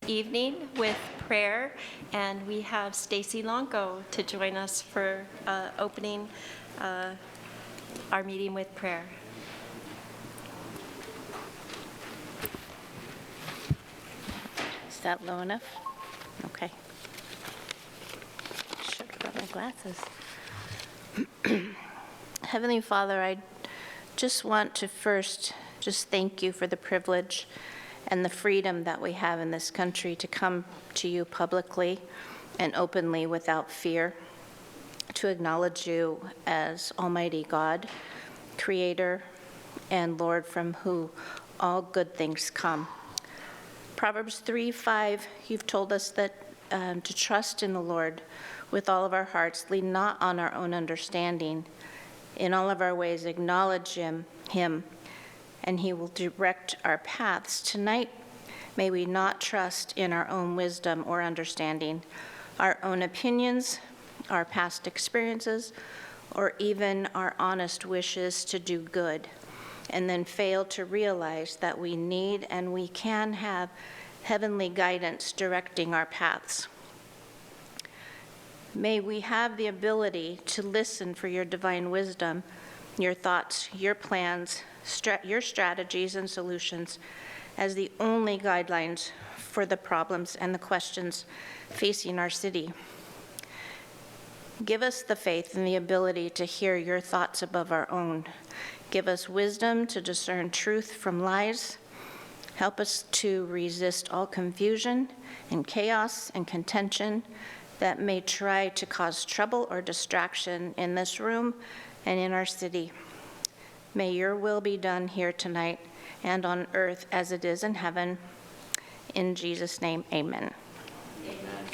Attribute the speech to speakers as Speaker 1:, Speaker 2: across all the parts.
Speaker 1: evening with prayer, and we have Stacy Longo to join us for opening our meeting with prayer.
Speaker 2: Is that low enough? Okay. Should have got my glasses. Heavenly Father, I just want to first just thank you for the privilege and the freedom that we have in this country to come to you publicly and openly without fear, to acknowledge you as Almighty God, Creator and Lord, from whom all good things come. Proverbs 3:5, you've told us that to trust in the Lord with all of our hearts, lean not on our own understanding. In all of our ways acknowledge him, and he will direct our paths. Tonight, may we not trust in our own wisdom or understanding, our own opinions, our past experiences, or even our honest wishes to do good, and then fail to realize that we need and we can have heavenly guidance directing our paths. May we have the ability to listen for your divine wisdom, your thoughts, your plans, your strategies and solutions as the only guidelines for the problems and the questions facing our city. Give us the faith and the ability to hear your thoughts above our own. Give us wisdom to discern truth from lies. Help us to resist all confusion and chaos and contention that may try to cause trouble or distraction in this room and in our city. May your will be done here tonight and on earth as it is in heaven. In Jesus' name, amen.
Speaker 1: Amen.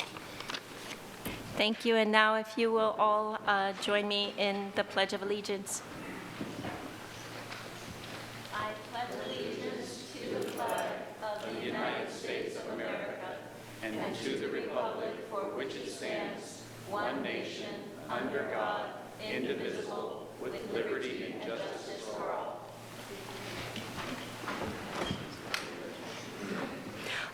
Speaker 1: Thank you. And now if you will all join me in the Pledge of Allegiance. I pledge allegiance to the flag of the United States of America and to the republic for which it stands, one nation, under God, indivisible, with liberty and justice for all.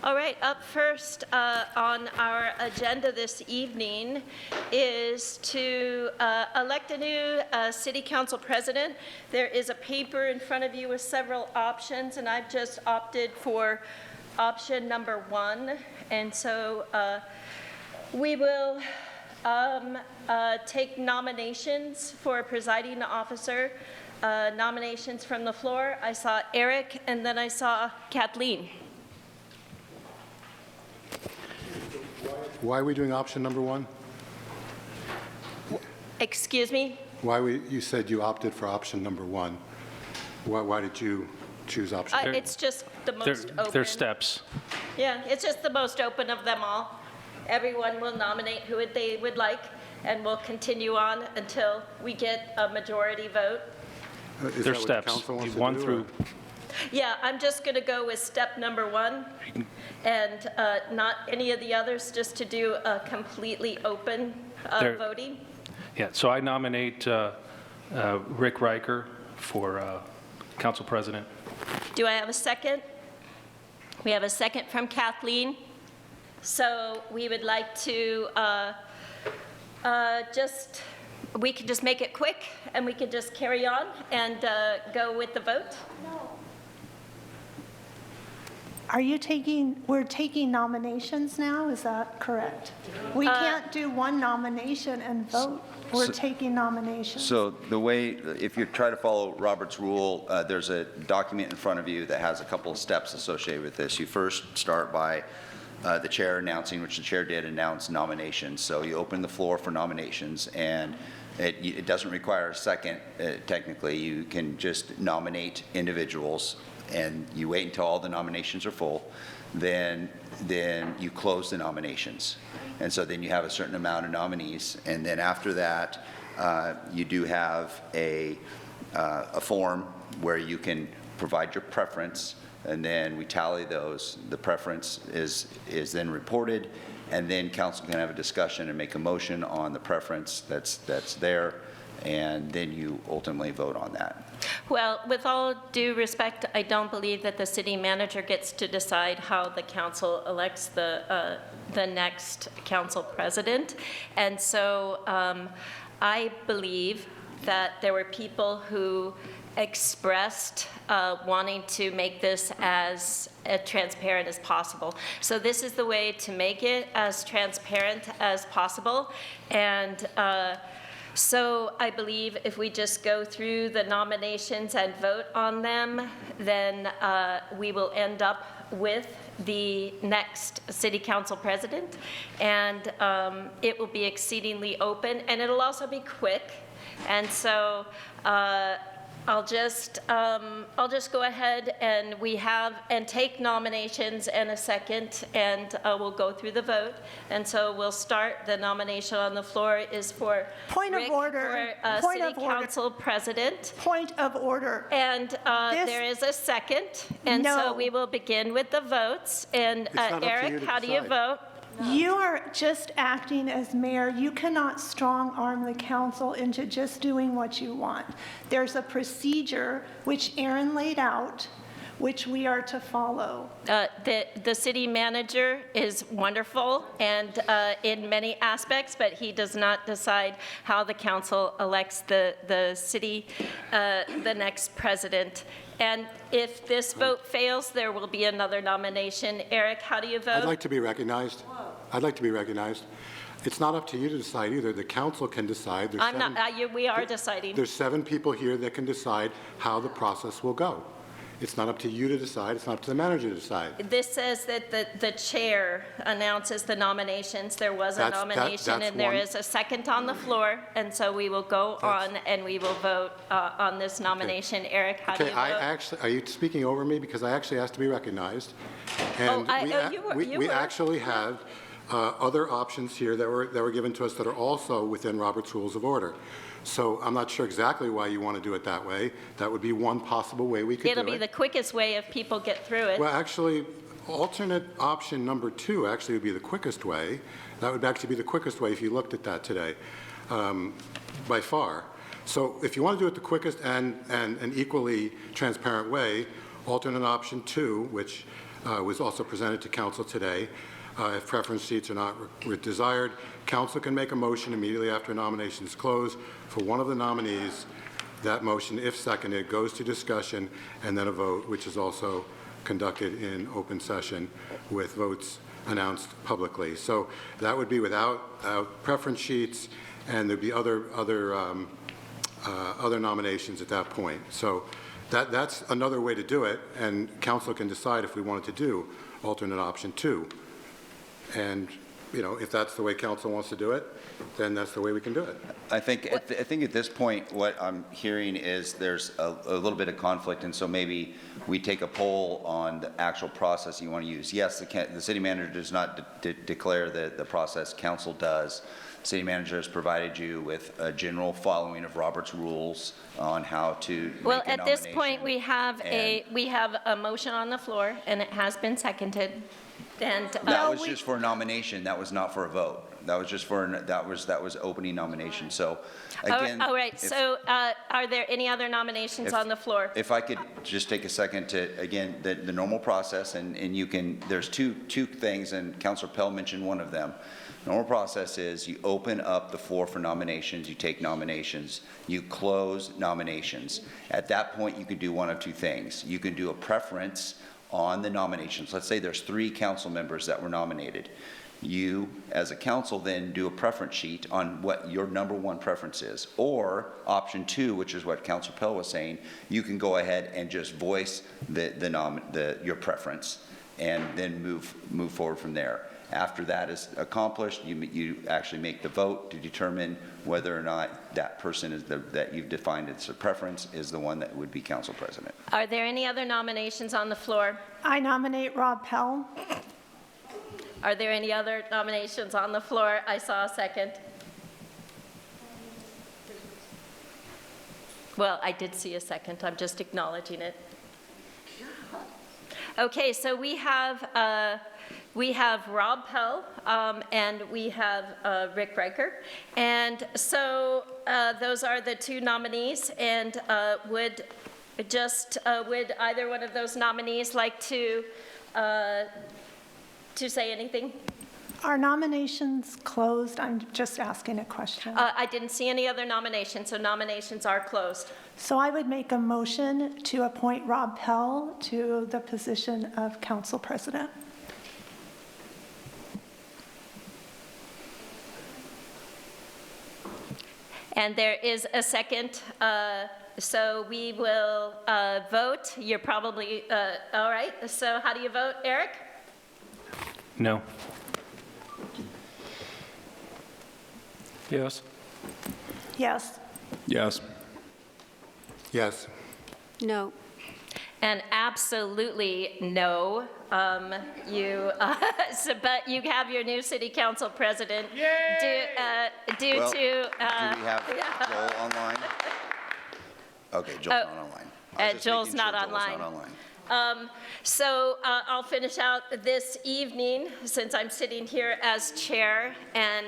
Speaker 1: All right, up first on our agenda this evening is to elect a new city council president. There is a paper in front of you with several options, and I've just opted for option number 1. And so we will take nominations for presiding officer, nominations from the floor. I saw Eric, and then I saw Kathleen.
Speaker 3: Why are we doing option number 1?
Speaker 1: Excuse me?
Speaker 3: You said you opted for option number 1. Why did you choose option?
Speaker 1: It's just the most open.
Speaker 4: There's steps.
Speaker 1: Yeah, it's just the most open of them all. Everyone will nominate who they would like, and we'll continue on until we get a majority vote.
Speaker 4: There's steps. 1 through.
Speaker 1: Yeah, I'm just going to go with step number 1, and not any of the others, just to do a completely open voting.
Speaker 4: Yeah, so I nominate Rick Riker for council president.
Speaker 1: Do I have a second? We have a second from Kathleen. So we would like to we can just make it quick, and we can just carry on and go with the vote.
Speaker 5: Are you we're taking nominations now, is that correct? We can't do one nomination and vote. We're taking nominations.
Speaker 6: So the way, if you try to follow Robert's rule, there's a document in front of you that has a couple of steps associated with this. You first start by the chair announcing, which the chair did announce nominations. So you open the floor for nominations, and it doesn't require a second, technically. You can just nominate individuals, and you wait until all the nominations are full. Then you close the nominations. And so then you have a certain amount of nominees. And then after that, you do have a form where you can provide your preference, and then we tally those. The preference is then reported, and then council can have a discussion and make a motion on the preference that's there. and then you ultimately vote on that.
Speaker 1: Well, with all due respect, I don't believe that the city manager gets to decide how the council elects the next council president. And so I believe that there were people who expressed wanting to make this as transparent as possible. So this is the way to make it as transparent as possible. And so I believe if we just go through the nominations and vote on them, then we will end up with the next city council president. And it will be exceedingly open, and it'll also be quick. And so I'll just go ahead and take nominations and a second, and we'll go through the vote. And so we'll start. The nomination on the floor is for
Speaker 5: Point of
Speaker 1: Rick
Speaker 5: order.
Speaker 1: for
Speaker 5: Point
Speaker 1: City
Speaker 5: of order.
Speaker 1: Council President.
Speaker 5: Point of order.
Speaker 1: And there is a second. And so
Speaker 5: No.
Speaker 1: we will begin with the votes. And
Speaker 3: not up to you
Speaker 1: Eric,
Speaker 3: to
Speaker 1: how do you
Speaker 3: decide.
Speaker 1: vote?
Speaker 5: You are just acting as mayor. You cannot strong-arm the council into just doing what you want. There's a procedure which Aaron laid out, which we are to follow.
Speaker 1: The city manager is wonderful and in many aspects, but he does not decide how the council elects the city, the next president. And if this vote fails, there will be another nomination. Eric, how do you vote?
Speaker 3: I'd like to be recognized. I'd like to be recognized. It's not up to you to decide either. The council can decide. There's
Speaker 1: I'm not,
Speaker 3: seven-
Speaker 1: we are deciding.
Speaker 3: There's 7 people here that can decide how the process will go. It's not up to you to decide. It's not up to the manager to decide.
Speaker 1: This says that the chair announces the nominations. There was a
Speaker 3: That's-
Speaker 1: nomination,
Speaker 3: that's
Speaker 1: and there
Speaker 3: one.
Speaker 1: is a second on the floor, and so we will go on and we will vote on this nomination. Eric, how do you vote?
Speaker 3: Are you speaking over me? Because I actually asked to be recognized. And we actually have other options here that were given to us that are also within Robert's Rules of Order. So I'm not sure exactly why you want to do it that way. That would be one possible way we could do it.
Speaker 1: It'll be the quickest way if people get through it.
Speaker 3: Well, actually, alternate option number 2 actually would be the quickest way. That would actually be the quickest way if you looked at that today, by far. So if you want to do it the quickest and an equally transparent way, alternate option 2, which was also presented to council today, if preference seats are not desired, council can make a motion immediately after nominations close for one of the nominees. That motion, if seconded, goes to discussion and then a vote, which is also conducted in open session with votes announced publicly. So that would be without preference sheets, and there'd be other nominations at that point. So that's another way to do it, and council can decide if we wanted to do alternate option 2. And, you know, if that's the way council wants to do it, then that's the way we can do it.
Speaker 6: I think at this point, what I'm hearing is there's a little bit of conflict, and so maybe we take a poll on the actual process you want to use. Yes, the city manager does not declare the process, council does. The city manager has provided you with a general following of Robert's rules on how to
Speaker 1: Well,
Speaker 6: make a
Speaker 1: at this
Speaker 6: nomination.
Speaker 1: point, we have a motion on the floor, and it has been seconded. And
Speaker 6: That was just for a nomination, that was not for a vote. That was just for, that was opening nomination, so again.
Speaker 1: all right,
Speaker 6: if-
Speaker 1: so are there any other nominations on the floor?
Speaker 6: If I could just take a second to, again, the normal process, and you can, there's two things, and Councilor Pell mentioned one of them. Normal process is you open up the floor for nominations, you take nominations, you close nominations. At that point, you could do one of 2 things. You can do a preference on the nominations. Let's say there's 3 council members that were nominated. You, as a council, then do a preference sheet on what your number 1 preference is. Or option 2, which is what Councilor Pell was saying, you can go ahead and just voice your preference and then move forward from there. After that is accomplished, you actually make the vote to determine whether or not that person is that you've defined as a preference is the one that would be council president.
Speaker 1: Are there any other nominations on the floor?
Speaker 5: I nominate Rob Pell.
Speaker 1: Are there any other nominations on the floor? I saw a second. Well, I did see a second. I'm just acknowledging it. Okay, so we have We have Rob Pell, and we have Rick Riker. And so those are the two nominees, and would either one of those nominees like to say anything?
Speaker 5: Are nominations closed? I'm just asking a question.
Speaker 1: I didn't see any other nominations, so nominations are closed.
Speaker 5: So I would make a motion to appoint Rob Pell to the position of council president.
Speaker 1: And there is a second, so we will vote. You're probably, all right, so how do you vote, Eric?
Speaker 4: No. Yes.
Speaker 5: Yes.
Speaker 7: Yes.
Speaker 3: Yes.
Speaker 2: No.
Speaker 1: And absolutely no. But you have your new city council president due
Speaker 6: Well,
Speaker 1: to.
Speaker 6: Do we have Joel online? Okay, Joel's not online. I was just
Speaker 1: Joel's
Speaker 6: making sure
Speaker 1: not
Speaker 6: Joel's
Speaker 1: online.
Speaker 6: not online.
Speaker 1: So I'll finish out this evening, since I'm sitting here as chair, and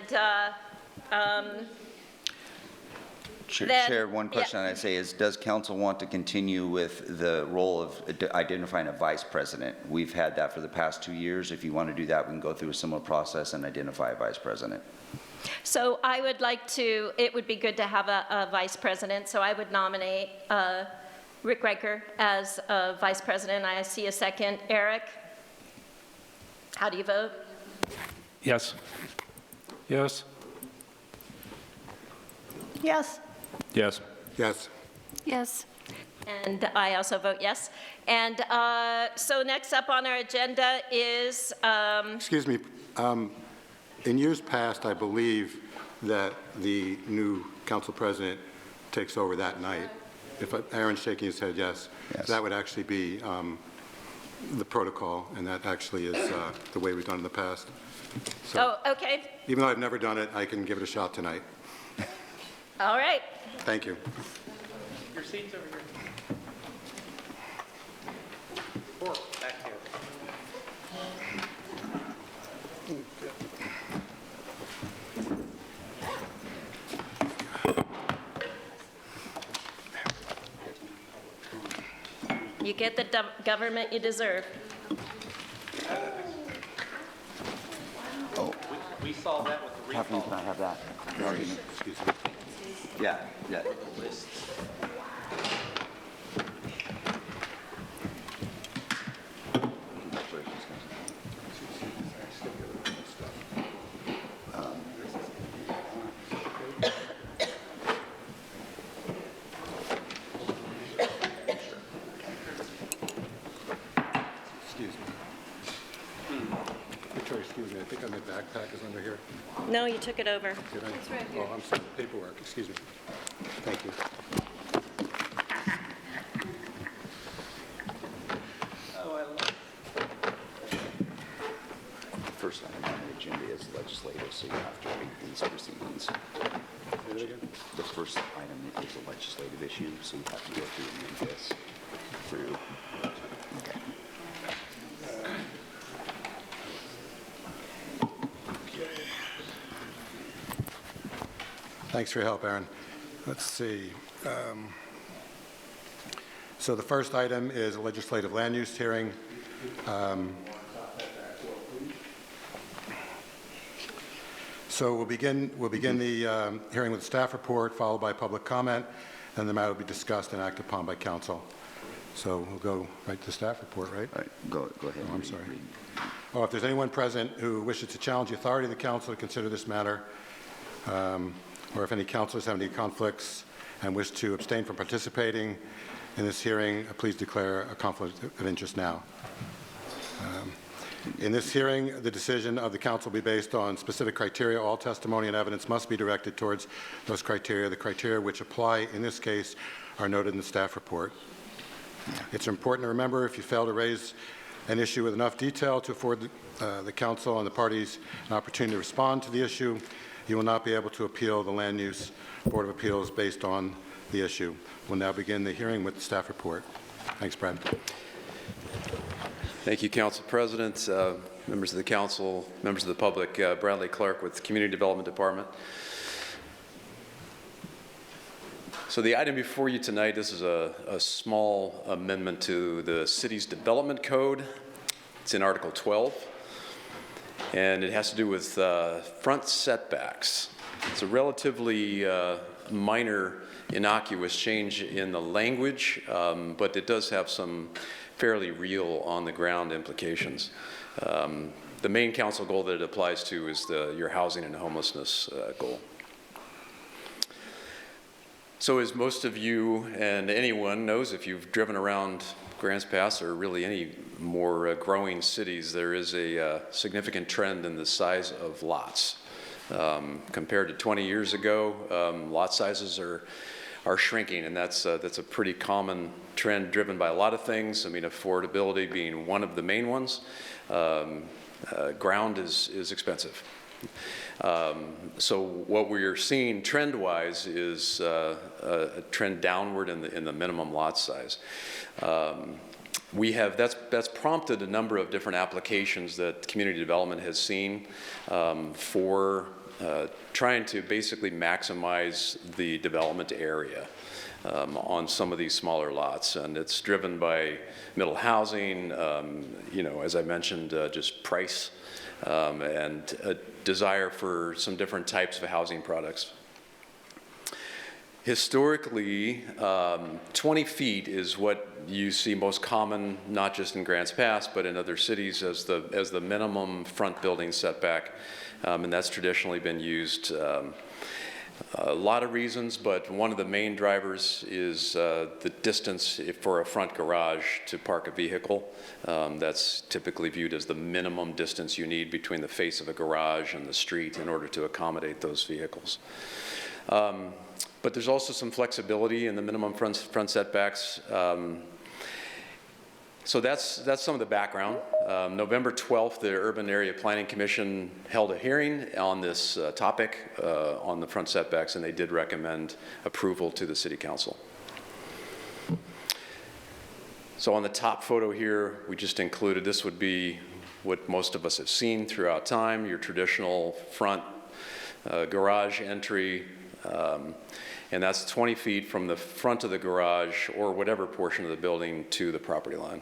Speaker 1: then-
Speaker 6: Chair, one question I'd say is, does council want to continue with the role of identifying a vice president? We've had that for the past 2 years. If you want to do that, we can go through a similar process and identify a vice president.
Speaker 1: So I would like to, it would be good to have a vice president, so I would nominate Rick Riker as vice president. I see a second. Eric? How do you vote?
Speaker 4: Yes. Yes.
Speaker 5: Yes.
Speaker 7: Yes.
Speaker 3: Yes.
Speaker 2: Yes.
Speaker 1: And I also vote yes. And so next up on our agenda is,
Speaker 3: Excuse me. In years past, I believe that the new council president takes over that night. If Aaron's shaking his head, yes.
Speaker 6: Yes.
Speaker 3: That would actually be the protocol, and that actually is the way we've done in the past. So
Speaker 1: oh, okay,
Speaker 3: even though I've never done it, I can give it a shot tonight.
Speaker 1: all right.
Speaker 3: Thank you.
Speaker 4: Your seat's over here. Or back here.
Speaker 1: You get the government you deserve.
Speaker 4: We saw that with the
Speaker 6: Kathleen, can I have that?
Speaker 3: Excuse me.
Speaker 6: Yeah, yeah. Congratulations, guys.
Speaker 3: Excuse me. Victoria, excuse me. I think my backpack is under here.
Speaker 1: No, you took it over.
Speaker 3: Did I? It's right here. Oh, I'm sorry. Paperwork. Excuse me. Thank you.
Speaker 6: The first item on the agenda is legislative, so you have to read these proceedings.
Speaker 3: Say that again?
Speaker 6: The first item is a legislative issue, so you have to go through and read this through. Okay.
Speaker 3: Thanks for your help, Aaron. Let's see. So the first item is a legislative land use hearing. So we'll begin the hearing with a staff report, followed by public comment, and the matter will be discussed and acted upon by council. So we'll go right to the staff report, right?
Speaker 6: All right, go ahead.
Speaker 3: I'm sorry. Oh, if there's anyone present who wishes to challenge the authority of the council to consider this matter, or if any councilors have any conflicts and wish to abstain from participating in this hearing, please declare a conflict of interest now. In this hearing, the decision of the council will be based on specific criteria. All testimony and evidence must be directed towards those criteria. The criteria which apply in this case are noted in the staff report. It's important to remember, if you fail to raise an issue with enough detail to afford the council and the parties an opportunity to respond to the issue, you will not be able to appeal the Land Use Board of Appeals based on the issue. We'll now begin the hearing with the staff report. Thanks, Brad.
Speaker 7: Thank you, Council President. members of the council, members of the public. Bradley Clark with the Community Development Department. So the item before you tonight, this is a small amendment to the city's development code. It's in Article 12, and it has to do with front setbacks. It's a relatively minor, innocuous change in the language, but it does have some fairly real on-the-ground implications. The main council goal that it applies to is your housing and homelessness goal. So as most of you and anyone knows, if you've driven around Grants Pass or really any more growing cities, there is a significant trend in the size of lots. Compared to 20 years ago, lot sizes are shrinking, and that's a pretty common trend driven by a lot of things. I mean, affordability being one of the main ones. Ground is expensive. So what we're seeing trend-wise is a trend downward in the minimum lot size. That's prompted a number of different applications that community development has seen for trying to basically maximize the development area on some of these smaller lots, and it's driven by middle housing, as I mentioned, just price, and a desire for some different types of housing products. Historically, 20 feet is what you see most common, not just in Grants Pass, but in other cities as the minimum front building setback, and that's traditionally been used. A lot of reasons, but one of the main drivers is the distance for a front garage to park a vehicle. That's typically viewed as the minimum distance you need between the face of a garage and the street in order to accommodate those vehicles. But there's also some flexibility in the minimum front setbacks. So that's some of the background. November 12th, the Urban Area Planning Commission held a hearing on this topic on the front setbacks, and they did recommend approval to the City Council. So on the top photo here, we just included, this would be what most of us have seen throughout time, your traditional front garage entry, and that's 20 feet from the front of the garage or whatever portion of the building to the property line.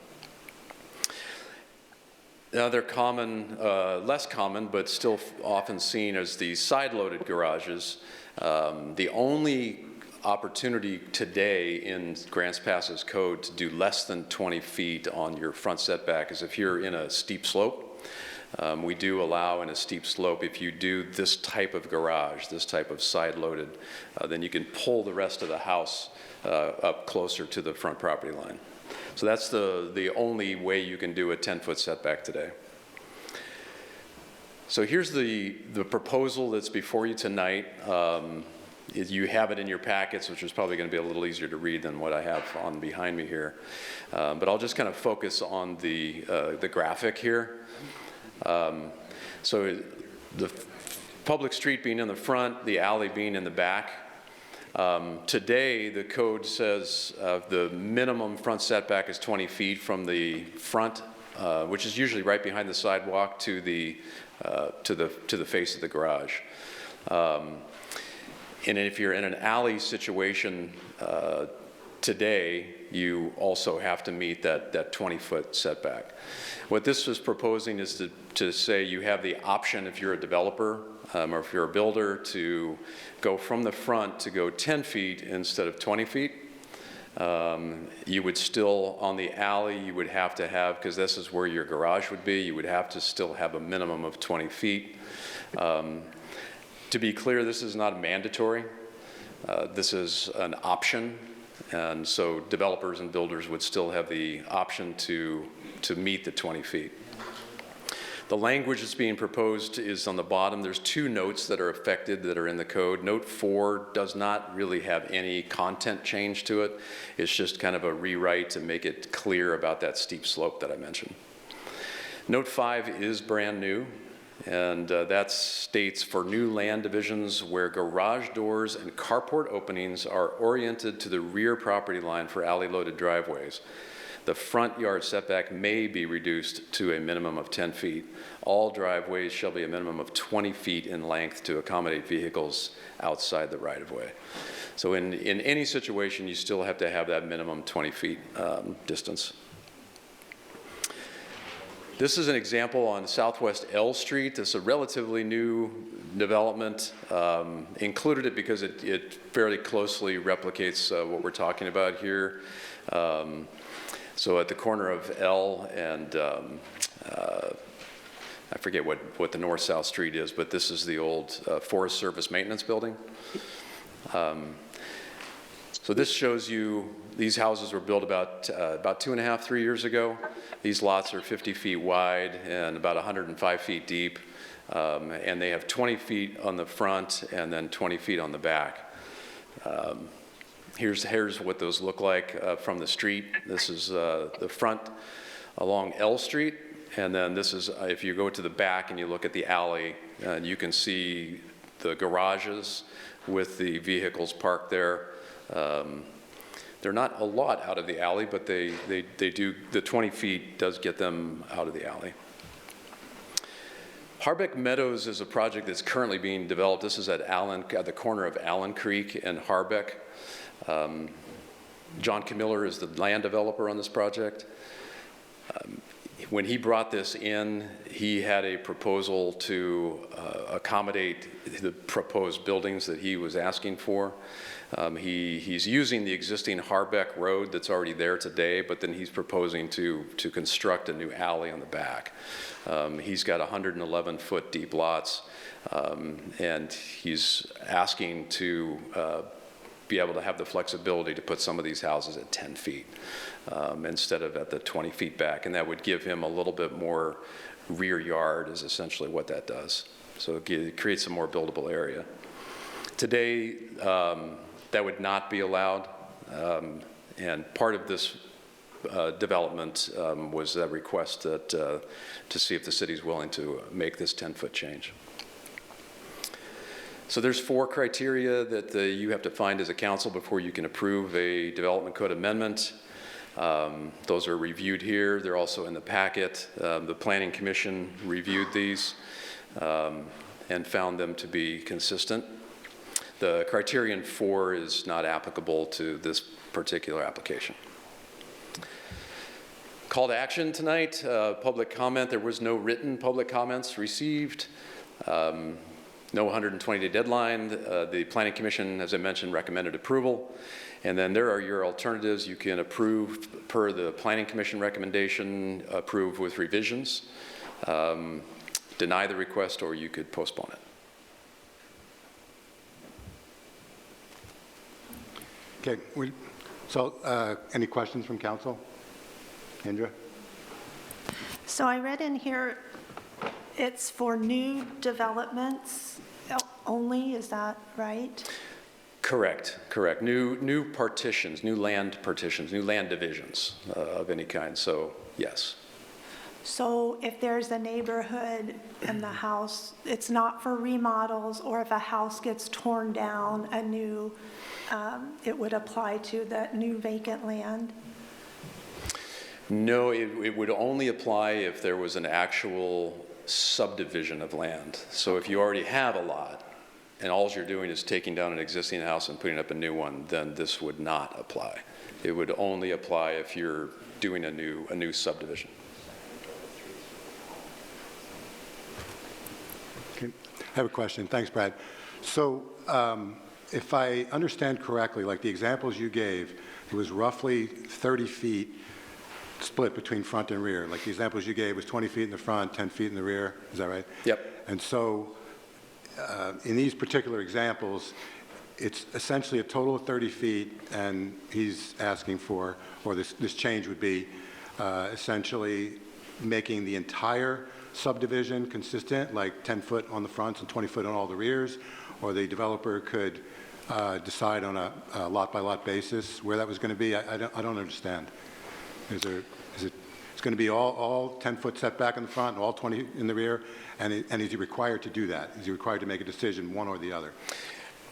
Speaker 7: Another common, less common, but still often seen as the side-loaded garages. The only opportunity today in Grants Pass's code to do less than 20 feet on your front setback is if you're in a steep slope. We do allow in a steep slope, if you do this type of garage, this type of side-loaded, then you can pull the rest of the house up closer to the front property line. So that's the only way you can do a 10-foot setback today. So here's the proposal that's before you tonight. You have it in your packets, which is probably going to be a little easier to read than what I have on behind me here. But I'll just kind of focus on the graphic here. So the public street being in the front, the alley being in the back. Today, the code says the minimum front setback is 20 feet from the front, which is usually right behind the sidewalk, to the face of the garage. And if you're in an alley situation today, you also have to meet that 20-foot setback. What this is proposing is to say you have the option, if you're a developer or if you're a builder, to go from the front to go 10 feet instead of 20 feet. You would still, on the alley, you would have to have, because this is where your garage would be, you would have to still have a minimum of 20 feet. To be clear, this is not mandatory. This is an option. And so developers and builders would still have the option to meet the 20 feet. The language that's being proposed is on the bottom. There's two notes that are affected that are in the code. Note 4 does not really have any content change to it. It's just kind of a rewrite to make it clear about that steep slope that I mentioned. Note 5 is brand new, and that states for new land divisions where garage doors and carport openings are oriented to the rear property line for alley-loaded driveways, the front yard setback may be reduced to a minimum of 10 feet all driveways shall be a minimum of 20 feet in length to accommodate vehicles outside the right-of-way. So in any situation, you still have to have that minimum 20 feet distance. This is an example on Southwest L Street. This is a relatively new development. Included it because it fairly closely replicates what we're talking about here. So at the corner of L and I forget what the north-south street is, but this is the old Forest Service maintenance building. So this shows you these houses were built about 2.5, 3 years ago. These lots are 50 feet wide and about 105 feet deep, and they have 20 feet on the front and then 20 feet on the back. Here's what those look like from the street. This is the front along L Street, and then this is, if you go to the back and you look at the alley, you can see the garages with the vehicles parked there. They're not a lot out of the alley, but they do, the 20 feet does get them out of the alley. Harbeck Meadows is a project that's currently being developed. This is at the corner of Allen Creek and Harbeck. John Camiller is the land developer on this project. When he brought this in, he had a proposal to accommodate the proposed buildings that he was asking for. He's using the existing Harbeck Road that's already there today, but then he's proposing to construct a new alley on the back. He's got 111-foot deep lots, and he's asking to be able to have the flexibility to put some of these houses at 10 feet instead of at the 20 feet back, and that would give him a little bit more rear yard is essentially what that does. So it creates a more buildable area. Today, that would not be allowed, and part of this development was that request that, to see if the city's willing to make this 10-foot change. So there's 4 criteria that you have to find as a council before you can approve a development code amendment. Those are reviewed here. They're also in the packet. The Planning Commission reviewed these and found them to be consistent. The criterion 4 is not applicable to this particular application. Call to action tonight, public comment. There was no written public comments received. No 120-day deadline. The Planning Commission, as I mentioned, recommended approval. And then there are your alternatives. You can approve per the Planning Commission recommendation, approve with revisions, deny the request, or you could postpone it.
Speaker 3: Okay, so any questions from council? Andrea?
Speaker 5: So I read in here, it's for new developments only, is that right?
Speaker 7: Correct, correct. New partitions, new land partitions, new land divisions of any kind, so yes.
Speaker 5: So if there's a neighborhood and the house, it's not for remodels, or if a house gets torn down, a new, it would apply to that new vacant land?
Speaker 7: No, it would only apply if there was an actual subdivision of land. So if you already have a lot, and all you're doing is taking down an existing house and putting up a new one, then this would not apply. It would only apply if you're doing a new subdivision.
Speaker 3: Okay. I have a question. Thanks, Brad. So if I understand correctly, like the examples you gave, it was roughly 30 feet split between front and rear. Like the examples you gave was 20 feet in the front, 10 feet in the rear. Is that right?
Speaker 7: Yep.
Speaker 3: And so in these particular examples, it's essentially a total of 30 feet, and he's asking for, or this change would be essentially making the entire subdivision consistent, like 10 foot on the fronts and 20 foot on all the rears, or the developer could decide on a lot-by-lot basis where that was going to be. I don't understand. Is it it's going to be all 10-foot setback in the front and all 20 in the rear, and is he required to do that? Is he required to make a decision one or the other?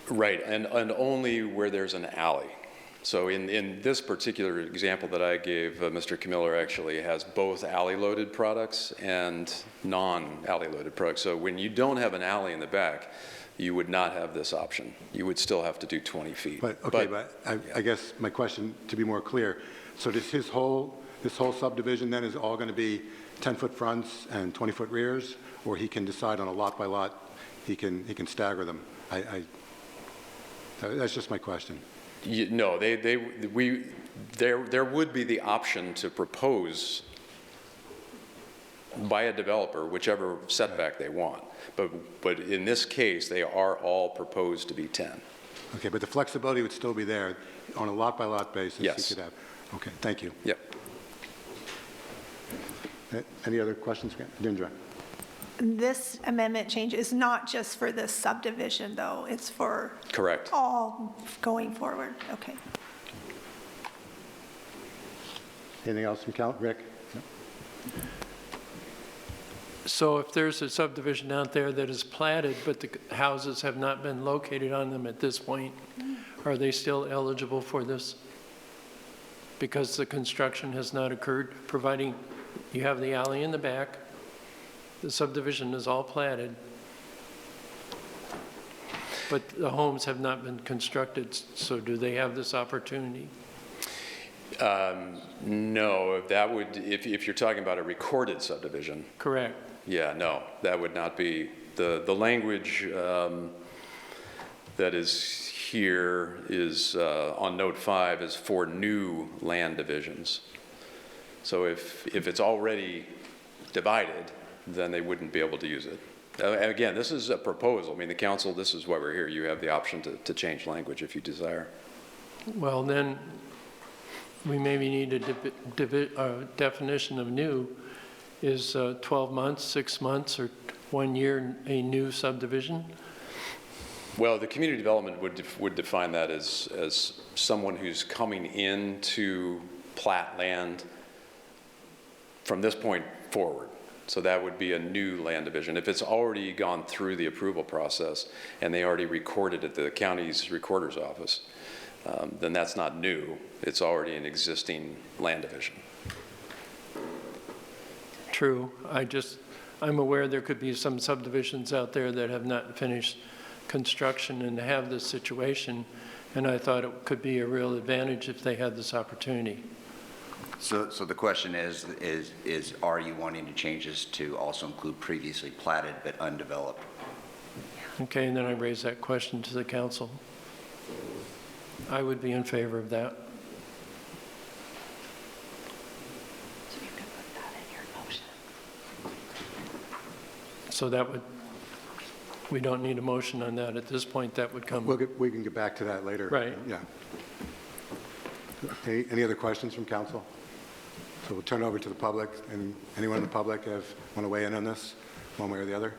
Speaker 7: Right, and only where there's an alley. So in this particular example that I gave, Mr. Camiller actually has both alley-loaded products and non-alley loaded products. So when you don't have an alley in the back, you would not have this option. You would still have to do 20 feet.
Speaker 3: But I guess my question, to be more clear, so does this whole subdivision then is all going to be 10-foot fronts and 20-foot rears, or he can decide on a lot by lot, he can stagger them? That's just my question.
Speaker 7: No, there would be the option to propose by a developer whichever setback they want. But in this case, they are all proposed to be 10.
Speaker 3: Okay, but the flexibility would still be there on a lot by lot basis?
Speaker 7: Yes.
Speaker 3: You could have. Okay, thank you.
Speaker 7: Yep.
Speaker 3: Any other questions? Dindra?
Speaker 5: This amendment change is not just for this subdivision, though. It's for
Speaker 7: Correct.
Speaker 5: all going forward. Okay.
Speaker 3: Anything else from Rick? No?
Speaker 8: So if there's a subdivision out there that is platted, but the houses have not been located on them at this point, are they still eligible for this? Because the construction has not occurred, providing you have the alley in the back, the subdivision is all platted, but the homes have not been constructed, so do they have this opportunity?
Speaker 7: No, that would, if you're talking about a recorded subdivision.
Speaker 8: Correct.
Speaker 7: Yeah, no, that would not be. The language that is here is on note 5 is for new land divisions. So if it's already divided, then they wouldn't be able to use it. Again, this is a proposal. I mean, the council, this is why we're here. You have the option to change language if you desire.
Speaker 8: Well, then we maybe need a definition of new. Is 12 months, 6 months, or 1 year a new subdivision?
Speaker 7: Well, the community development would define that as someone who's coming in to plat land from this point forward. So that would be a new land division. If it's already gone through the approval process and they already recorded at the county's recorder's office, then that's not new. It's already an existing land division.
Speaker 8: True. I'm aware there could be some subdivisions out there that have not finished construction and have this situation, and I thought it could be a real advantage if they had this opportunity.
Speaker 6: So the question is are you wanting to change this to also include previously platted but undeveloped?
Speaker 8: Okay, and then I raise that question to the council. I would be in favor of that.
Speaker 2: So you can put that in your motion.
Speaker 8: So that would, we don't need a motion on that at this point. That would come.
Speaker 3: We can get back to that later.
Speaker 8: Right.
Speaker 3: Yeah. Any other questions from council? So we'll turn it over to the public. And anyone in the public want to weigh in on this, one way or the other?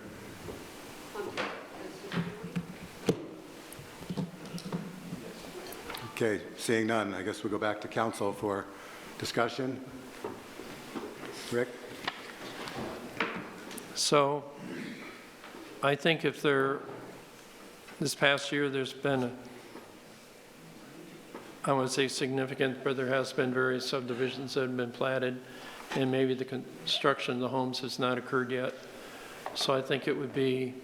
Speaker 3: Okay, seeing none, I guess we'll go back to council for discussion. Rick?
Speaker 8: So I think if this past year, there's been I would say significant, but there has been various subdivisions that have been platted, and maybe the construction of the homes has not occurred yet. So I think it would be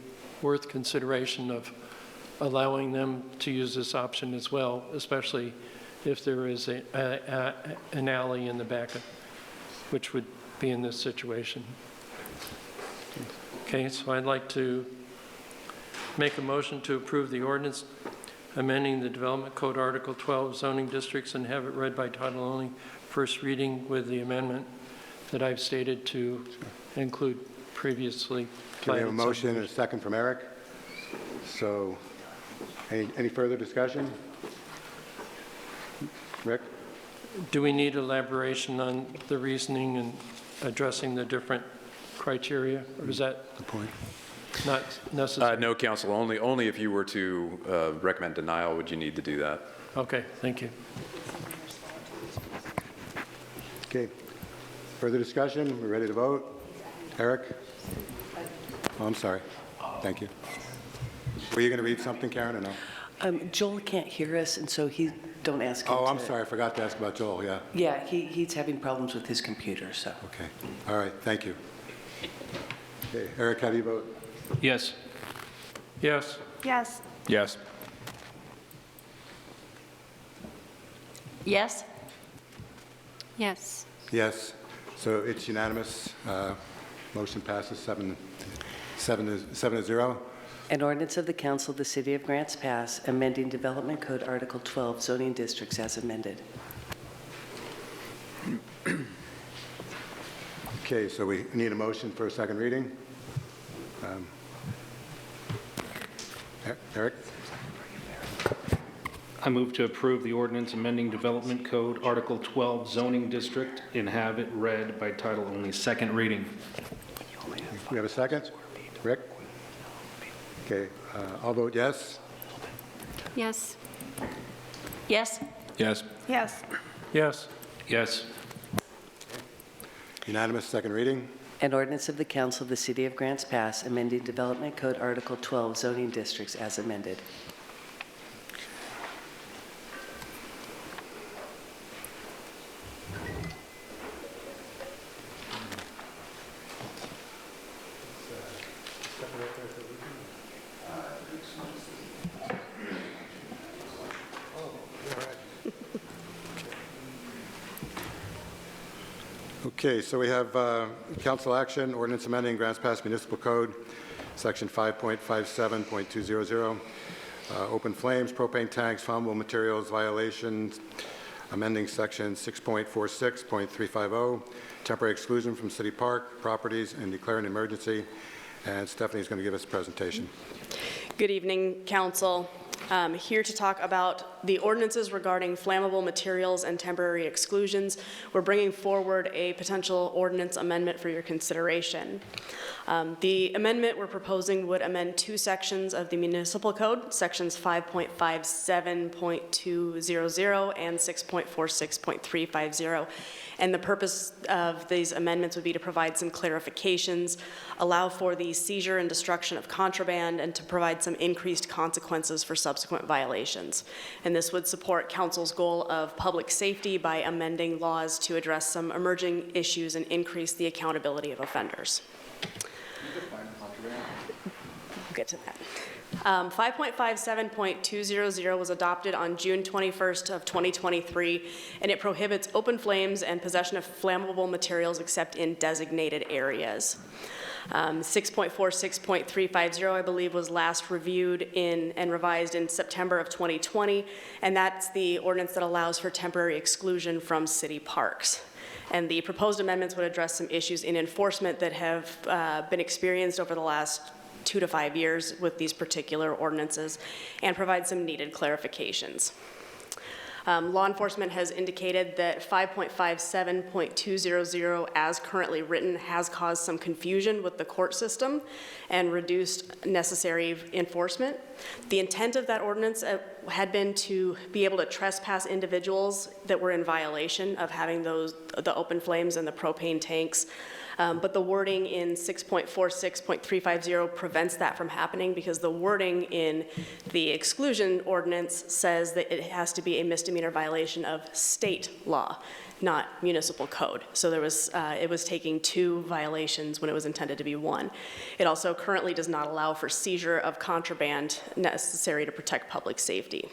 Speaker 8: worth consideration of allowing them to use this option as well, especially if there is an alley in the back, which would be in this situation. Okay, so I'd like to make a motion to approve the ordinance amending the Development Code Article 12 zoning districts and have it read by title only, first reading with the amendment that I've stated to include previously
Speaker 3: Can we have a
Speaker 8: platted
Speaker 3: motion and a
Speaker 8: subdivisions.
Speaker 3: second from Eric? So any further discussion? Rick?
Speaker 8: Do we need elaboration on the reasoning and addressing the different criteria, or is that
Speaker 3: Good point.
Speaker 8: not necessary?
Speaker 7: No, council, only if you were to recommend denial would you need to do that.
Speaker 8: Okay, thank you.
Speaker 3: Okay. Further discussion? We're ready to vote? Eric? Oh, I'm sorry. Thank you. Were you going to read something, Karen, or no?
Speaker 9: Joel can't hear us, and so don't ask him
Speaker 3: Oh, I'm
Speaker 9: to-
Speaker 3: sorry, I forgot to ask about Joel, yeah.
Speaker 9: Yeah, he's having problems with his computer, so.
Speaker 3: Okay, all right, thank you. Okay, Eric, how do you vote?
Speaker 4: Yes.
Speaker 8: Yes.
Speaker 5: Yes.
Speaker 10: Yes.
Speaker 2: Yes?
Speaker 11: Yes.
Speaker 3: Yes, so it's unanimous. Motion passes 7-0.
Speaker 9: An ordinance of the Council of the City of Grants Pass, amending Development Code Article 12, zoning districts as amended.
Speaker 3: Okay, so we need a motion for a second reading. Eric?
Speaker 4: I move to approve the ordinance amending Development Code Article 12 zoning district and have it read by title only, second reading.
Speaker 3: We have a second? Rick? Okay, I'll vote yes.
Speaker 11: Yes.
Speaker 2: Yes?
Speaker 10: Yes.
Speaker 5: Yes.
Speaker 8: Yes.
Speaker 4: Yes.
Speaker 3: Unanimous, second reading.
Speaker 9: An ordinance of the Council of the City of Grants Pass, amending Development Code Article 12, zoning districts as amended.
Speaker 3: Okay, so we have council action, ordinance amending Grants Pass Municipal Code, section 5.57.200, open flames, propane tanks, flammable materials violations, amending section 6.46.350, temporary exclusion from city park properties and declaring an emergency. And Stephanie's going to give us a presentation.
Speaker 12: Good evening, council. Here to talk about the ordinances regarding flammable materials and temporary exclusions. We're bringing forward a potential ordinance amendment for your consideration. The amendment we're proposing would amend two sections of the municipal code, sections 5.57.200 and 6.46.350. And the purpose of these amendments would be to provide some clarifications, allow for the seizure and destruction of contraband, and to provide some increased consequences for subsequent violations. And this would support council's goal of public safety by amending laws to address some emerging issues and increase the accountability of offenders. We'll get to that. 5.57.200 was adopted on June 21st of 2023, and it prohibits open flames and possession of flammable materials except in designated areas. 6.46.350, I believe, was last reviewed and revised in September of 2020, and that's the ordinance that allows for temporary exclusion from city parks. And the proposed amendments would address some issues in enforcement that have been experienced over the last 2 to 5 years with these particular ordinances and provide some needed clarifications. Law enforcement has indicated that 5.57.200 as currently written has caused some confusion with the court system and reduced necessary enforcement. The intent of that ordinance had been to be able to trespass individuals that were in violation of having the open flames and the propane tanks. But the wording in 6.46.350 prevents that from happening because the wording in the exclusion ordinance says that it has to be a misdemeanor violation of state law, not municipal code. So there was, it was taking 2 violations when it was intended to be 1. It also currently does not allow for seizure of contraband necessary to protect public safety.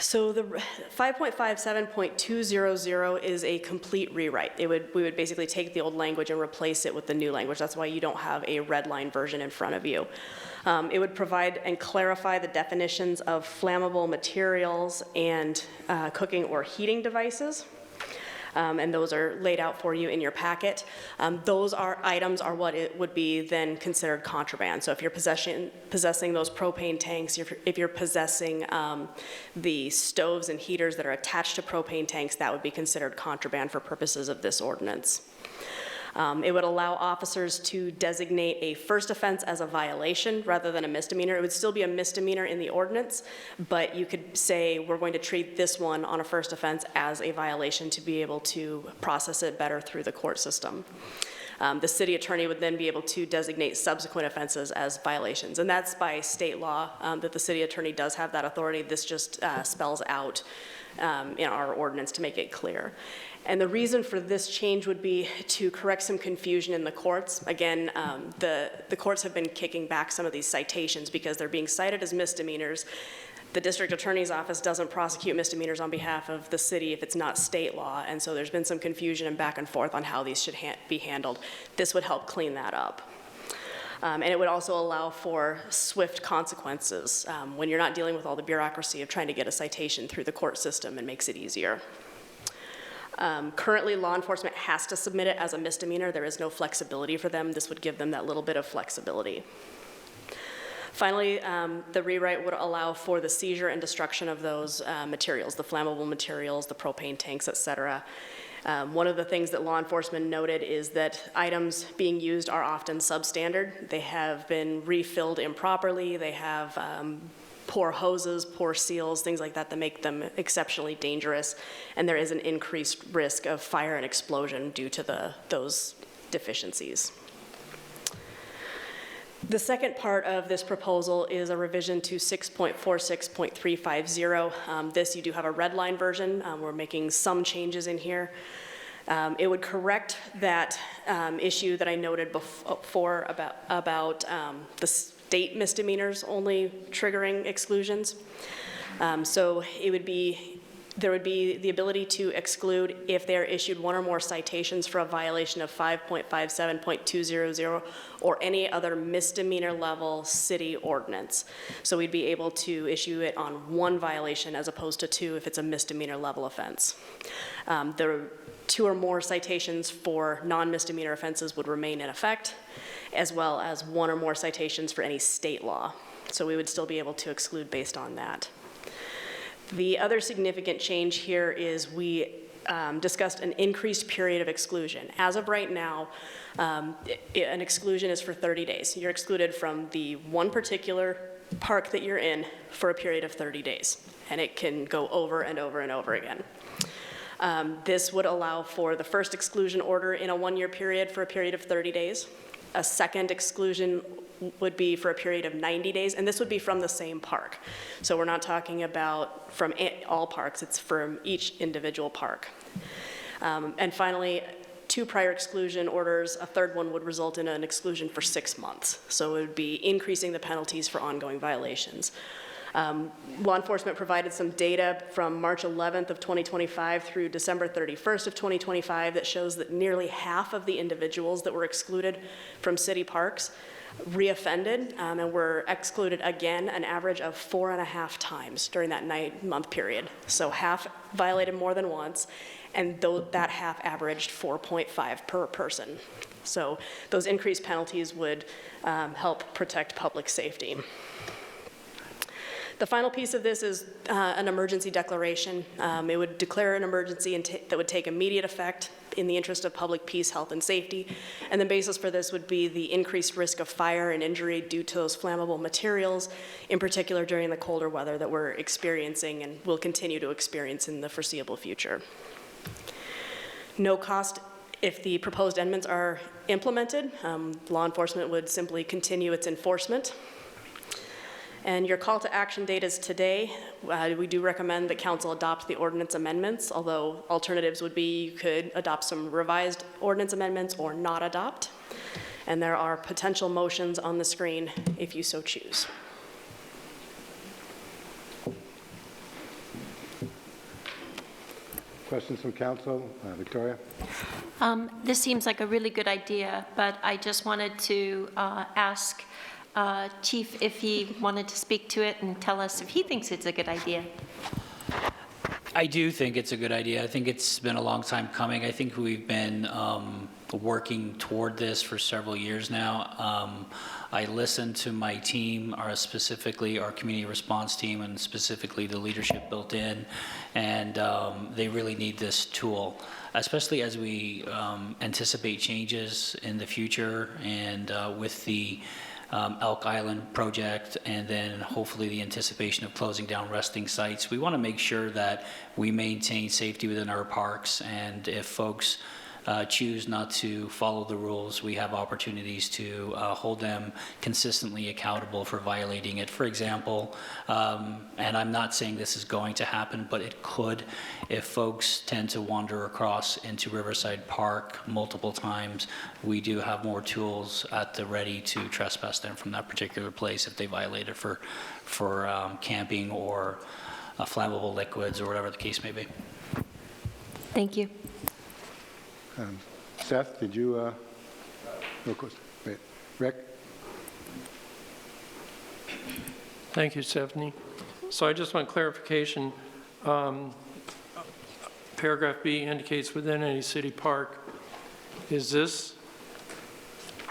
Speaker 12: So the 5.57.200 is a complete rewrite. We would basically take the old language and replace it with the new language. That's why you don't have a red line version in front of you. It would provide and clarify the definitions of flammable materials and cooking or heating devices. And those are laid out for you in your packet. Those items are what it would be then considered contraband. So if you're possessing those propane tanks, if you're possessing the stoves and heaters that are attached to propane tanks, that would be considered contraband for purposes of this ordinance. It would allow officers to designate a first offense as a violation rather than a misdemeanor. It would still be a misdemeanor in the ordinance, but you could say we're going to treat this one on a first offense as a violation to be able to process it better through the court system. The city attorney would then be able to designate subsequent offenses as violations. And that's by state law that the city attorney does have that authority. This just spells out in our ordinance to make it clear. And the reason for this change would be to correct some confusion in the courts. Again, the courts have been kicking back some of these citations because they're being cited as misdemeanors. The district attorney's office doesn't prosecute misdemeanors on behalf of the city if it's not state law, and so there's been some confusion and back and forth on how these should be handled. This would help clean that up. And it would also allow for swift consequences when you're not dealing with all the bureaucracy of trying to get a citation through the court system. It makes it easier. Currently, law enforcement has to submit it as a misdemeanor. There is no flexibility for them. This would give them that little bit of flexibility. Finally, the rewrite would allow for the seizure and destruction of those materials, the flammable materials, the propane tanks, et cetera. One of the things that law enforcement noted is that items being used are often substandard. They have been refilled improperly. They have poor hoses, poor seals, things like that make them exceptionally dangerous. And there is an increased risk of fire and explosion due to those deficiencies. The second part of this proposal is a revision to 6.46.350. This, you do have a red line version. We're making some changes in here. It would correct that issue that I noted before about the state misdemeanors only triggering exclusions. So it would be, there would be the ability to exclude if they're issued one or more citations for a violation of 5.57.200 or any other misdemeanor level city ordinance. So we'd be able to issue it on one violation as opposed to two if it's a misdemeanor level offense. The 2 or more citations for non-misdemeanor offenses would remain in effect, as well as 1 or more citations for any state law. So we would still be able to exclude based on that. The other significant change here is we discussed an increased period of exclusion. As of right now, an exclusion is for 30 days. You're excluded from the one particular park that you're in for a period of 30 days, and it can go over and over and over again. This would allow for the first exclusion order in a 1-year period for a period of 30 days. A second exclusion would be for a period of 90 days, and this would be from the same park. So we're not talking about from all parks, it's from each individual park. And finally, 2 prior exclusion orders, a third one would result in an exclusion for 6 months. So it would be increasing the penalties for ongoing violations. Law enforcement provided some data from March 11th of 2025 through December 31st of 2025 that shows that nearly half of the individuals that were excluded from city parks reoffended and were excluded again an average of 4.5 times during that 9-month period. So half violated more than once, and that half averaged 4.5 per person. So those increased penalties would help protect public safety. The final piece of this is an emergency declaration. It would declare an emergency that would take immediate effect in the interest of public peace, health, and safety. And the basis for this would be the increased risk of fire and injury due to those flammable materials, in particular during the colder weather that we're experiencing and will continue to experience in the foreseeable future. No cost if the proposed amendments are implemented. Law enforcement would simply continue its enforcement. And your call to action date is today. We do recommend that council adopt the ordinance amendments, although alternatives would be you could adopt some revised ordinance amendments or not adopt. And there are potential motions on the screen if you so choose.
Speaker 3: Questions from council? Victoria?
Speaker 1: This seems like a really good idea, but I just wanted to ask Chief if he wanted to speak to it and tell us if he thinks it's a good idea.
Speaker 10: I do think it's a good idea. I think it's been a long time coming. I think we've been working toward this for several years now. I listened to my team, specifically our community response team, and specifically the leadership built in, and they really need this tool, especially as we anticipate changes in the future and with the Elk Island project, and then hopefully the anticipation of closing down resting sites. We want to make sure that we maintain safety within our parks, and if folks choose not to follow the rules, we have opportunities to hold them consistently accountable for violating it. For example, and I'm not saying this is going to happen, but it could, if folks tend to wander across into Riverside Park multiple times, we do have more tools at the ready to trespass them from that particular place if they violate it for camping or flammable liquids or whatever the case may be.
Speaker 11: Thank you.
Speaker 3: Seth, did you, no question. Wait. Rick?
Speaker 8: Thank you, Stephanie. So I just want clarification. Paragraph B indicates within any city park. Is this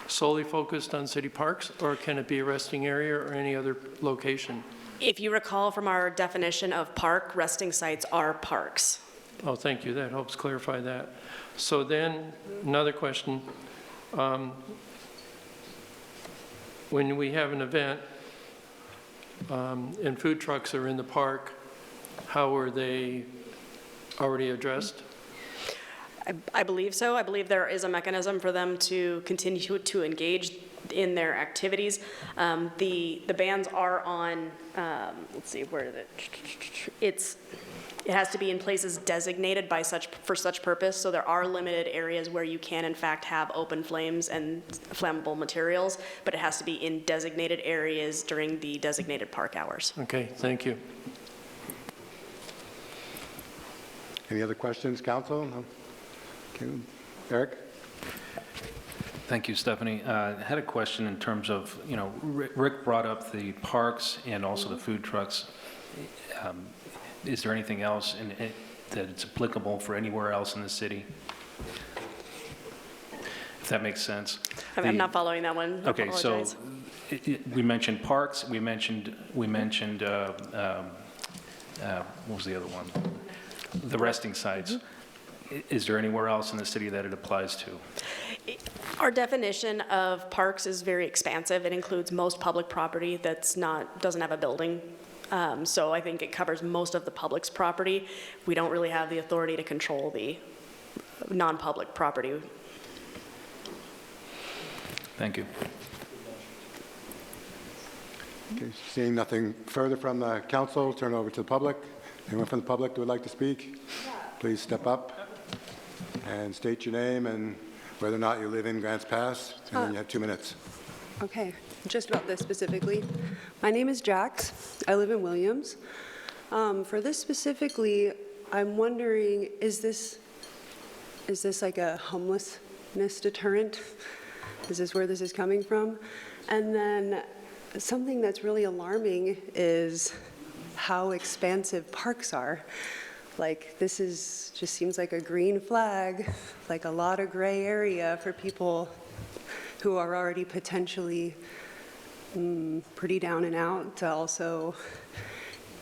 Speaker 8: solely focused on city parks, or can it be a resting area or any other location?
Speaker 12: If you recall from our definition of park, resting sites are parks.
Speaker 8: Oh, thank you. That helps clarify that. So then, another question. When we have an event and food trucks are in the park, how are they already addressed?
Speaker 12: I believe so. I believe there is a mechanism for them to continue to engage in their activities. The bans are on, let's see, where is it? It has to be in places designated for such purpose. So there are limited areas where you can, in fact, have open flames and flammable materials, but it has to be in designated areas during the designated park hours.
Speaker 8: Okay, thank you.
Speaker 3: Any other questions, council? No? Okay. Eric?
Speaker 4: Thank you, Stephanie. I had a question in terms of, Rick brought up the parks and also the food trucks. Is there anything else that it's applicable for anywhere else in the city? If that makes sense.
Speaker 12: I'm not following that one. I
Speaker 4: Okay, so
Speaker 12: apologize.
Speaker 4: we mentioned parks. We mentioned what was the other one? The resting sites. Is there anywhere else in the city that it applies to?
Speaker 12: Our definition of parks is very expansive. It includes most public property doesn't have a building. So I think it covers most of the public's property. We don't really have the authority to control the non-public property.
Speaker 4: Thank you.
Speaker 3: Okay, seeing nothing further from the council, turn over to the public. Anyone from the public that would like to speak? Please step up and state your name and whether or not you live in Grants Pass, and then you have 2 minutes.
Speaker 13: Okay, just about this specifically. My name is Jax. I live in Williams. For this specifically, I'm wondering, is this like a homelessness deterrent? Is this where this is coming from? And then something that's really alarming is how expansive parks are. Like, this just seems like a green flag, like a lot of gray area for people who are already potentially pretty down and out to also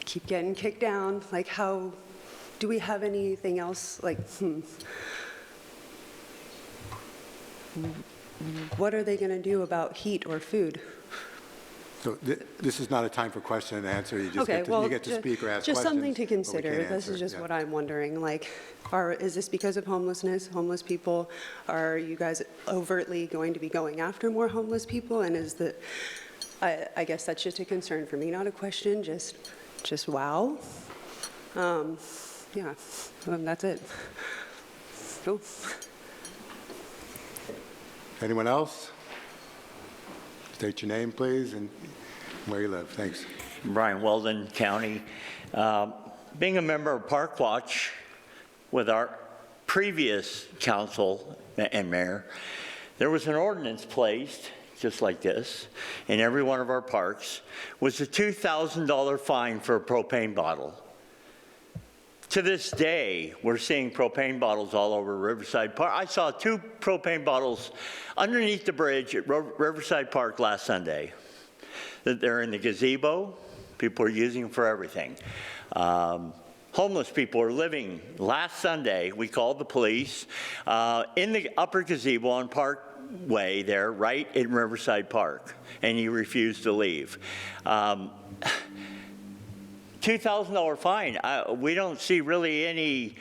Speaker 13: keep getting kicked down. Like, how do we have anything else? Like, what are they going to do about heat or food?
Speaker 3: So this is not a time for question and answer. You just
Speaker 13: Okay, well,
Speaker 3: you get to speak or ask questions.
Speaker 13: just something to
Speaker 3: but we
Speaker 13: consider.
Speaker 3: can't
Speaker 13: This
Speaker 3: answer.
Speaker 13: is just
Speaker 3: Yeah.
Speaker 13: what I'm wondering. Like, is this because of homelessness? Homeless people? Are you guys overtly going to be going after more homeless people? And is the, I guess that's just a concern for me, not a question. Just wow. Yeah, that's it. Cool.
Speaker 3: Anyone else? State your name, please, and where you live. Thanks.
Speaker 14: Brian Weldon, County. Being a member of Park Watch with our previous council and mayor, there was an ordinance placed, just like this, in every one of our parks, was a $2,000 fine for a propane bottle. To this day, we're seeing propane bottles all over Riverside Park. I saw 2 propane bottles underneath the bridge at Riverside Park last Sunday. They're in the gazebo. People are using them for everything. Homeless people are living. Last Sunday, we called the police in the upper gazebo on Parkway there, right in Riverside Park, and he refused to leave. $2,000 fine. We don't see really any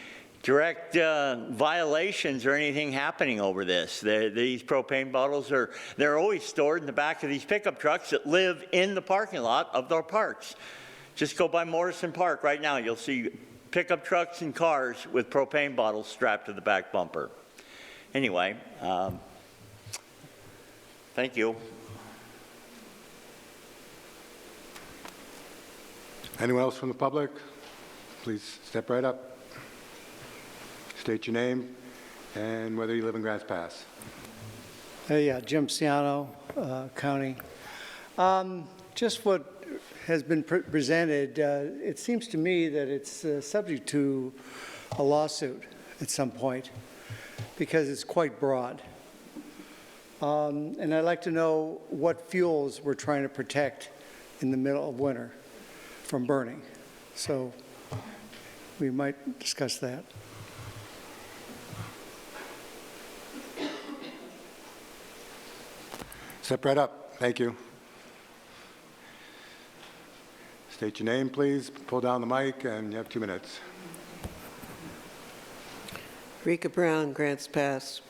Speaker 14: direct violations or anything happening over this. These propane bottles they're always stored in the back of these pickup trucks that live in the parking lot of their parks. Just go by Morrison Park right now. You'll see pickup trucks and cars with propane bottles strapped to the back bumper. Anyway, thank you.
Speaker 3: Anyone else from the public? Please step right up. State your name and whether you live in Grants Pass.
Speaker 15: Yeah, Jim Ciano, County. Just what has been presented, it seems to me that it's subject to a lawsuit at some point because it's quite broad. And I'd like to know what fuels we're trying to protect in the middle of winter from burning. So we might discuss that.
Speaker 3: Step right up. Thank you. State your name, please. Pull down the mic, and you have 2 minutes.
Speaker 16: Rika Brown, Grants Pass.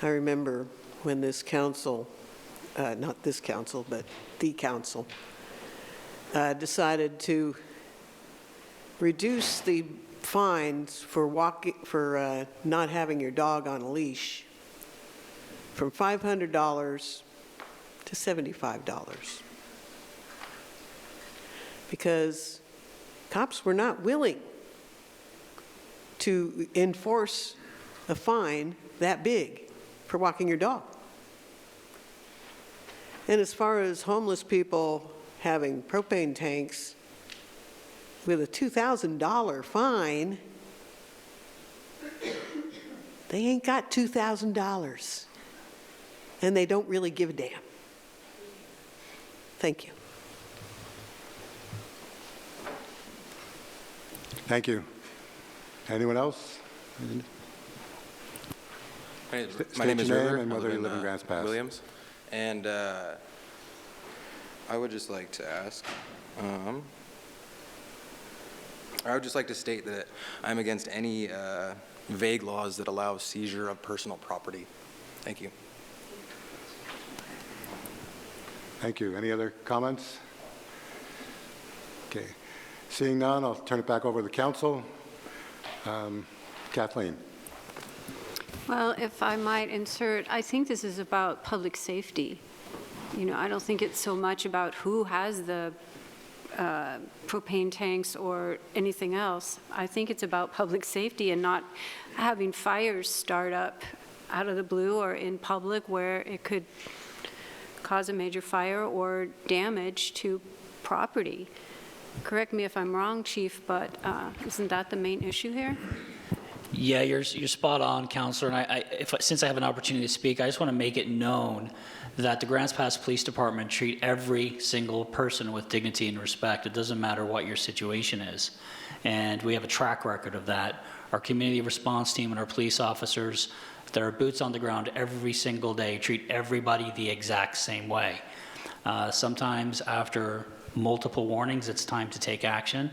Speaker 16: I remember when this council, not this council, but the council, decided to reduce the fines for not having your dog on a leash from $500 to $75 because cops were not willing to enforce a fine that big for walking your dog. And as far as homeless people having propane tanks with a $2,000 fine, they ain't got $2,000. And they don't really give a damn. Thank you.
Speaker 3: Thank you. Anyone else?
Speaker 17: My name is River.
Speaker 3: And
Speaker 17: I
Speaker 3: whether you live in Grants Pass.
Speaker 17: Williams. And I would just like to ask, I would just like to state that I'm against any vague laws that allow seizure of personal property. Thank you.
Speaker 3: Thank you. Any other comments? Okay. Seeing none, I'll turn it back over to the council. Kathleen.
Speaker 18: Well, if I might insert, I think this is about public safety. You know, I don't think it's so much about who has the propane tanks or anything else. I think it's about public safety and not having fires start up out of the blue or in public where it could cause a major fire or damage to property. Correct me if I'm wrong, Chief, but isn't that the main issue here?
Speaker 10: Yeah, you're spot on, Councilor. And since I have an opportunity to speak, I just want to make it known that the Grants Pass Police Department treat every single person with dignity and respect. It doesn't matter what your situation is. And we have a track record of that. Our community response team and our police officers that are boots on the ground every single day treat everybody the exact same way. Sometimes after multiple warnings, it's time to take action.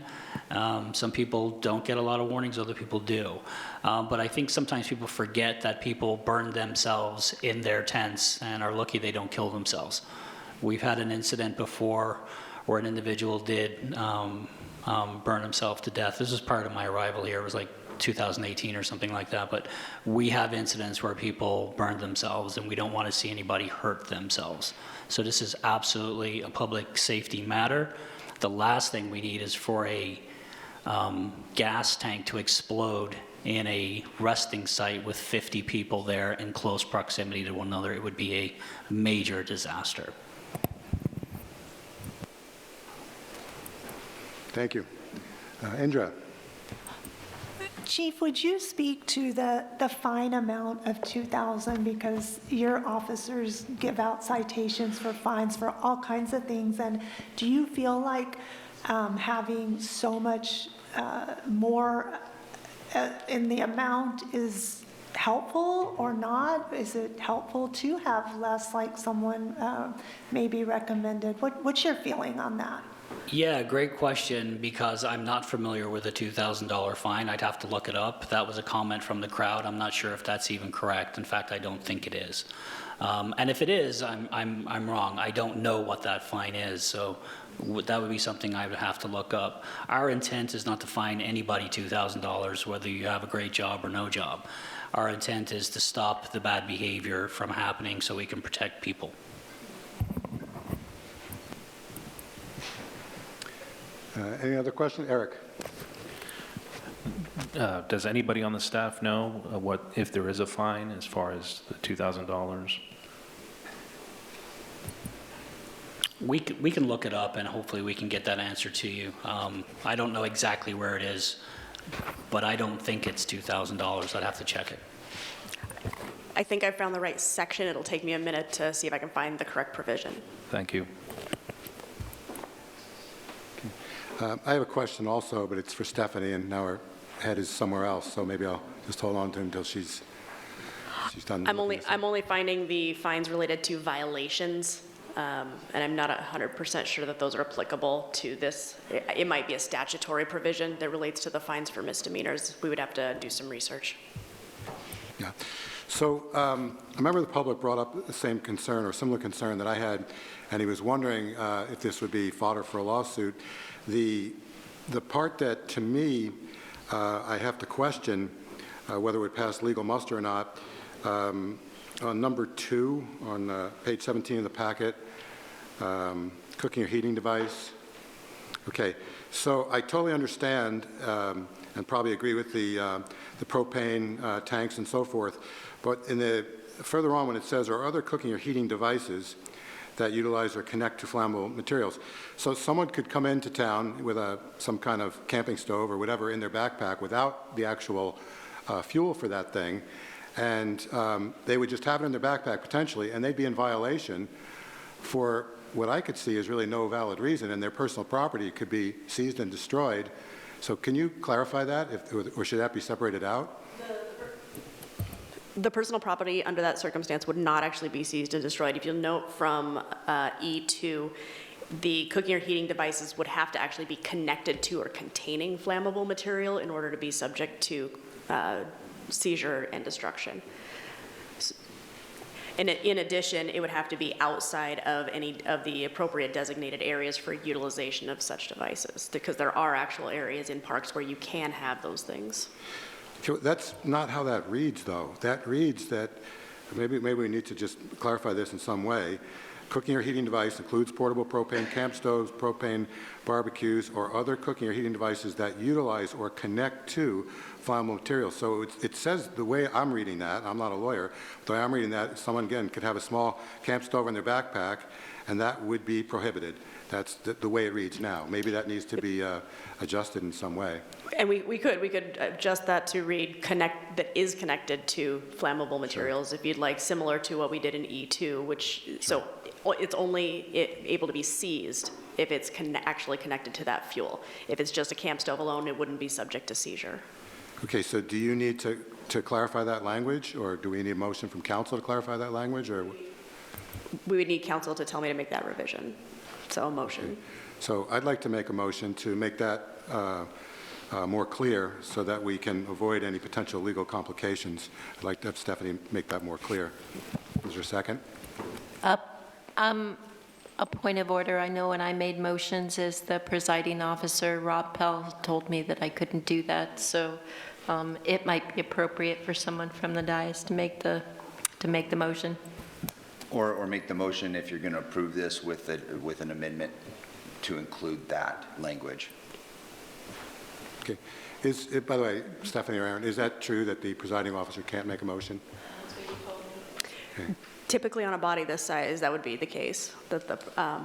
Speaker 10: Some people don't get a lot of warnings, other people do. But I think sometimes people forget that people burn themselves in their tents and are lucky they don't kill themselves. We've had an incident before where an individual did burn himself to death. This was part of my arrival here. It was like 2018 or something like that, but we have incidents where people burn themselves and we don't want to see anybody hurt themselves. So this is absolutely a public safety matter. The last thing we need is for a gas tank to explode in a resting site with 50 people there in close proximity to one another. It would be a major disaster.
Speaker 3: Thank you. Indra.
Speaker 5: Chief, would you speak to the fine amount of $2,000 because your officers give out citations for fines for all kinds of things, and do you feel like having so much more in the amount is helpful or not? Is it helpful to have less, like someone maybe recommended? What's your feeling on that?
Speaker 10: Yeah, great question, because I'm not familiar with a $2,000 fine. I'd have to look it up. That was a comment from the crowd. I'm not sure if that's even correct. In fact, I don't think it is. And if it is, I'm wrong. I don't know what that fine is, so that would be something I would have to look up. Our intent is not to fine anybody $2,000, whether you have a great job or no job. Our intent is to stop the bad behavior from happening so we can protect people.
Speaker 3: Any other question? Eric?
Speaker 4: Does anybody on the staff know what, if there is a fine as far as the $2,000?
Speaker 10: We can look it up, and hopefully we can get that answer to you. I don't know exactly where it is, but I don't think it's $2,000. I'd have to check it.
Speaker 12: I think I found the right section. It'll take me a minute to see if I can find the correct provision.
Speaker 4: Thank you.
Speaker 3: I have a question also, but it's for Stephanie, and now her head is somewhere else, so maybe I'll just hold on to it until she's done.
Speaker 12: I'm only finding the fines related to violations, and I'm not 100% sure that those are applicable to this. It might be a statutory provision that relates to the fines for misdemeanors. We would have to do some research.
Speaker 3: Yeah. So a member of the public brought up the same concern or similar concern that I had, and he was wondering if this would be fodder for a lawsuit. The part that, to me, I have to question whether it would pass legal muster or not, on number 2 on page 17 of the packet, cooking or heating device. Okay, so I totally understand and probably agree with the propane tanks and so forth, but in the further on when it says, or other cooking or heating devices that utilize or connect to flammable materials. So someone could come into town with some kind of camping stove or whatever in their backpack without the actual fuel for that thing, and they would just have it in their backpack potentially, and they'd be in violation for what I could see is really no valid reason, and their personal property could be seized and destroyed. So can you clarify that, or should that be separated out?
Speaker 12: The personal property under that circumstance would not actually be seized and destroyed. If you'll note from E2, the cooking or heating devices would have to actually be connected to or containing flammable material in order to be subject to seizure and destruction. And in addition, it would have to be outside of any of the appropriate designated areas for utilization of such devices, because there are actual areas in parks where you can have those things.
Speaker 3: That's not how that reads, though. That reads that, maybe we need to just clarify this in some way. Cooking or heating device includes portable propane camp stoves, propane barbecues, or other cooking or heating devices that utilize or connect to flammable materials. So it says, the way I'm reading that, I'm not a lawyer, the way I'm reading that, someone, again, could have a small camp stove in their backpack, and that would be prohibited. That's the way it reads now. Maybe that needs to be adjusted in some way.
Speaker 12: And we could adjust that to read that is connected to flammable materials, if you'd like, similar to what we did in E2, which, so it's only able to be seized if it's actually connected to that fuel. If it's just a camp stove alone, it wouldn't be subject to seizure.
Speaker 3: Okay, so do you need to clarify that language, or do we need a motion from council to clarify that language, or?
Speaker 12: We would need council to tell me to make that revision. So a motion.
Speaker 3: Okay. So I'd like to make a motion to make that more clear so that we can avoid any potential legal complications. I'd like to have Stephanie make that more clear. Is there a second?
Speaker 2: A point of order. I know when I made motions as the presiding officer, Rob Pell told me that I couldn't do that. So it might be appropriate for someone from the dais to make the motion.
Speaker 6: Or make the motion if you're going to approve this with an amendment to include that language.
Speaker 3: Okay. By the way, Stephanie or Aaron, is that true that the presiding officer can't make a motion?
Speaker 12: That's what you told me.
Speaker 3: Okay.
Speaker 12: Typically on a body this size, that would be the case, that the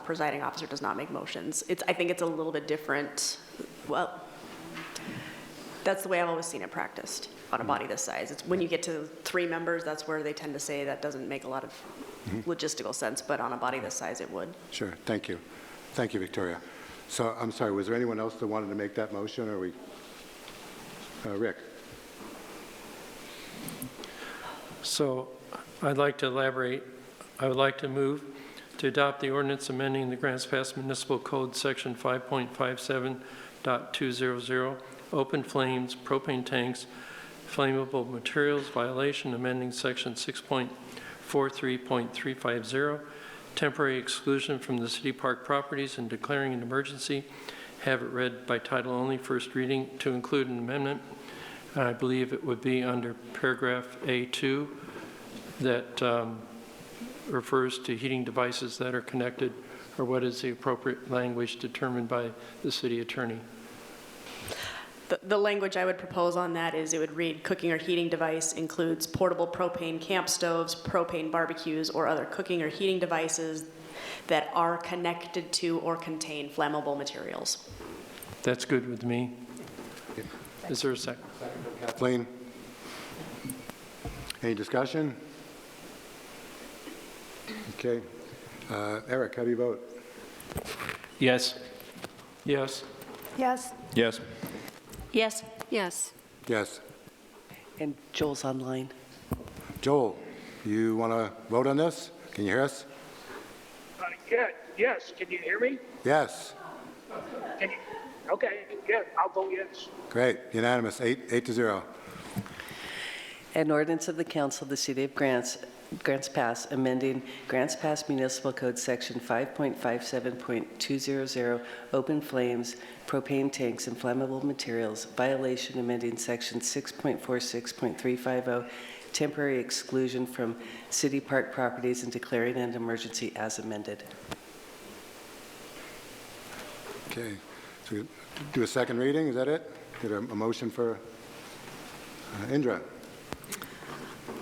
Speaker 12: presiding officer does not make motions. I think it's a little bit different. Well, that's the way I've always seen it practiced on a body this size. It's when you get to 3 members, that's where they tend to say that doesn't make a lot of logistical sense, but on a body this size, it would.
Speaker 3: Sure. Thank you. Thank you, Victoria. So I'm sorry, was there anyone else that wanted to make that motion, or Rick?
Speaker 8: So I'd like to elaborate. I would like to move to to adopt the ordinance amending the Grants Pass Municipal Code, Section 5.57.200, open flames, propane tanks, flammable materials violation, amending Section 6.43.350, temporary exclusion from the city park properties and declaring an emergency. Have it read by title only, first reading, to include an amendment. I believe it would be under paragraph A2 that refers to heating devices that are connected, or what is the appropriate language determined by the city attorney.
Speaker 12: The language I would propose on that is it would read, cooking or heating device includes portable propane camp stoves, propane barbecues, or other cooking or heating devices that are connected to or contain flammable materials.
Speaker 8: That's good with me. Is there a second?
Speaker 3: Kathleen? Any discussion? Okay. Eric, how do you vote?
Speaker 4: Yes.
Speaker 8: Yes.
Speaker 5: Yes.
Speaker 4: Yes.
Speaker 2: Yes.
Speaker 18: Yes.
Speaker 3: Yes.
Speaker 9: And Joel's online.
Speaker 3: Joel, you want to vote on this? Can you hear us?
Speaker 19: Yes. Can you hear me?
Speaker 3: Yes.
Speaker 19: Can you? Okay, good. I'll vote yes.
Speaker 3: Great. Unanimous, 8-0.
Speaker 9: An ordinance of the Council of the City of Grants Pass, amending Grants Pass Municipal Code Section 5.57.200, open flames, propane tanks, and flammable materials, violation, amending Section 6.46.350, temporary exclusion from city park properties and declaring an emergency as amended.
Speaker 3: Okay. So we do a second reading, is that it? Get a motion for Indra.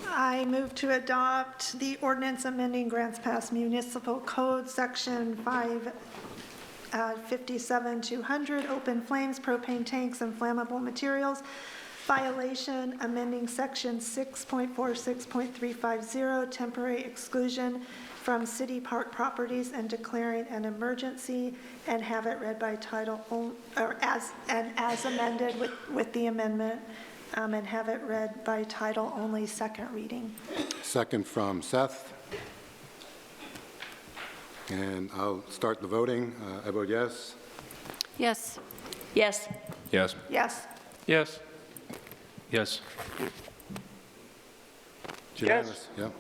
Speaker 5: I move to adopt the ordinance amending Grants Pass Municipal Code, Section 557-200, open flames, propane tanks, and flammable materials. Violation, amending Section 6.46.350, temporary exclusion from city park properties and declaring an emergency, and have it read by title, or as amended with the amendment. And have it read by title only, second reading.
Speaker 3: Second from Seth. And I'll start the voting. I vote yes.
Speaker 18: Yes.
Speaker 2: Yes.
Speaker 4: Yes.
Speaker 5: Yes.
Speaker 8: Yes.
Speaker 4: Yes.
Speaker 3: It's unanimous. Yeah.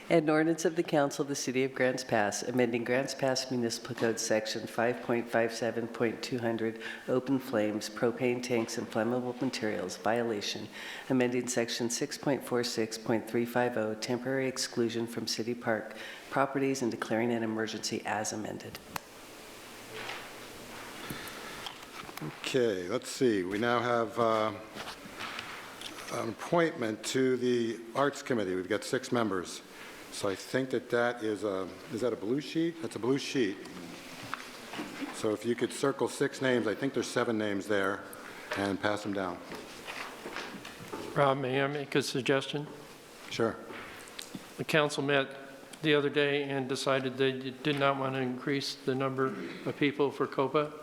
Speaker 9: An ordinance of the Council of the City of Grants Pass, amending Grants Pass Municipal Code Section 5.57.200, open flames, propane tanks, and flammable materials, violation, amending Section 6.46.350, temporary exclusion from city park properties and declaring an emergency as amended.
Speaker 3: Okay, let's see. We now have an appointment to the Arts Committee. We've got 6 members. So I think that is that a blue sheet? That's a blue sheet. So if you could circle 6 names, I think there's 7 names there, and pass them down.
Speaker 8: Rob, may I make a suggestion?
Speaker 3: Sure.
Speaker 8: The council met the other day and decided they did not want to increase the number of people for COPA.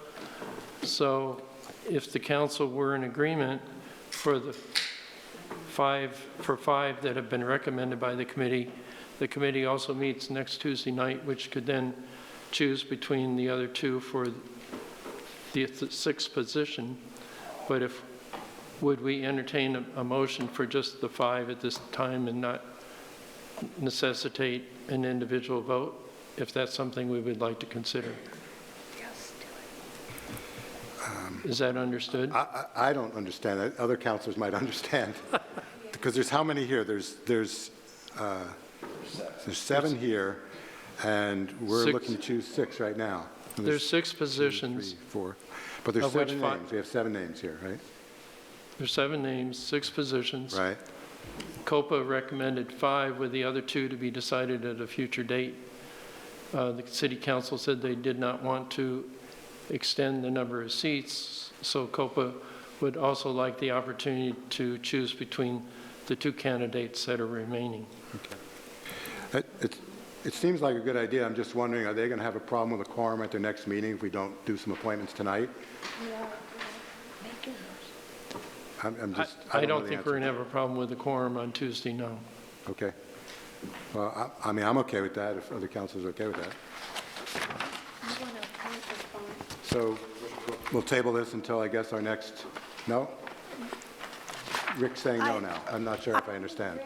Speaker 8: So if the council were in agreement for the 5 that have been recommended by the committee also meets next Tuesday night, which could then choose between the other 2 for the 6th position. But would we entertain a motion for just the 5 at this time and not necessitate an individual vote, if that's something we would like to consider?
Speaker 5: Yes, do
Speaker 8: it. Is that understood?
Speaker 3: I don't understand it. Other councilors might understand. Because there's how many here? There's 7 here, and we're
Speaker 8: 6.
Speaker 3: looking to choose 6 right now. And
Speaker 8: There's 6 positions.
Speaker 3: 2, 3, 4. But there's
Speaker 8: Of which
Speaker 3: 7
Speaker 8: 5
Speaker 3: names. We have 7 names here, right?
Speaker 8: There's 7 names, 6 positions.
Speaker 3: Right.
Speaker 8: COPA recommended 5, with the other 2 to be decided at a future date. The city council said they did not want to extend the number of seats, so COPA would also like the opportunity to choose between the 2 candidates that are remaining.
Speaker 3: Okay. It seems like a good idea. I'm just wondering, are they going to have a problem with a quorum at their next meeting if we don't do some appointments tonight?
Speaker 8: I don't think we're going to have a problem with the quorum on Tuesday, no.
Speaker 3: Okay. Well, I mean, I'm okay with that, if other councilors are okay with that. So we'll table this until, I guess, our next, no? Rick's saying no now. I'm not sure if I understand.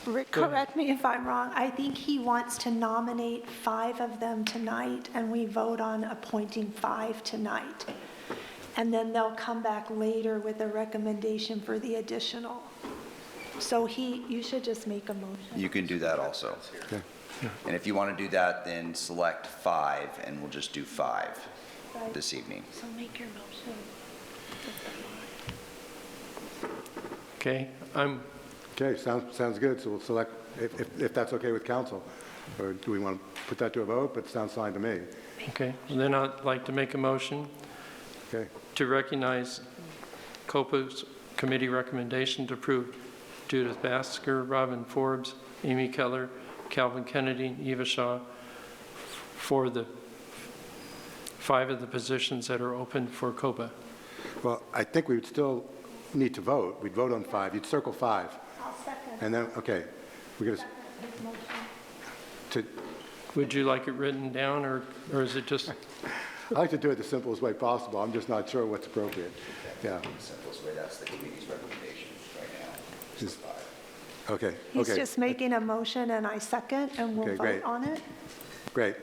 Speaker 5: Rick, correct me if I'm wrong. I think he wants to nominate 5 of them tonight, and we vote on appointing 5 tonight. And then they'll come back later with a recommendation for the additional. So you should just make a motion.
Speaker 6: You can do that also.
Speaker 3: Okay.
Speaker 6: And if you want to do that, then select 5, and we'll just do 5 this evening.
Speaker 5: So make your motion.
Speaker 8: Okay,
Speaker 3: Okay, sounds good. So we'll select, if that's okay with council. Or do we want to put that to a vote? But it sounds fine to me.
Speaker 8: okay. And then I'd like to make a motion
Speaker 3: Okay.
Speaker 8: to recognize COPA's committee recommendation to approve Judith Basker, Robin Forbes, Amy Keller, Calvin Kennedy, and Eva Shaw for the 5 of the positions that are open for COPA.
Speaker 3: Well, I think we would still need to vote. We'd vote on 5. You'd circle 5.
Speaker 5: I'll second.
Speaker 3: And then, okay, we're going
Speaker 5: His motion.
Speaker 3: to,
Speaker 8: Would you like it written down, or is it just?
Speaker 3: I like to do it the simplest way possible. I'm just not sure what's appropriate. Yeah.
Speaker 6: The simplest way, that's the committee's recommendation right now.
Speaker 3: Is- Okay,
Speaker 5: He's
Speaker 3: okay.
Speaker 5: just making a motion, and I second, and we'll
Speaker 3: Okay,
Speaker 5: vote
Speaker 3: great.
Speaker 5: on it.
Speaker 3: Great.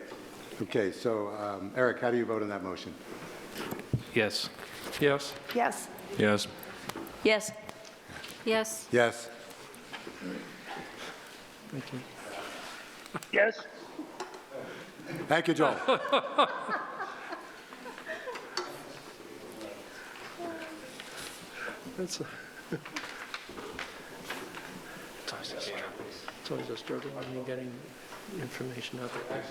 Speaker 3: Okay, so Eric, how do you vote on that motion?
Speaker 4: Yes.
Speaker 8: Yes.
Speaker 5: Yes.
Speaker 7: Yes.
Speaker 2: Yes.
Speaker 18: Yes.
Speaker 3: Yes.
Speaker 8: Thank you.
Speaker 19: Yes.
Speaker 3: Thank you, Joel.
Speaker 8: It's always a struggle when you're getting information out there.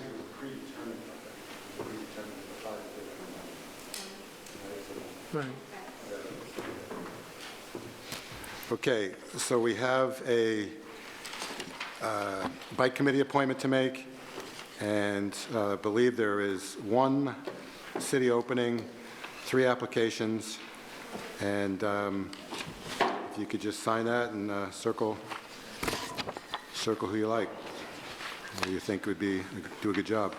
Speaker 8: Right.
Speaker 3: Okay, so we have a bike committee appointment to make, and I believe there is 1 city opening, 3 applications, and if you could just sign that and circle who you like, who you think would do a good job.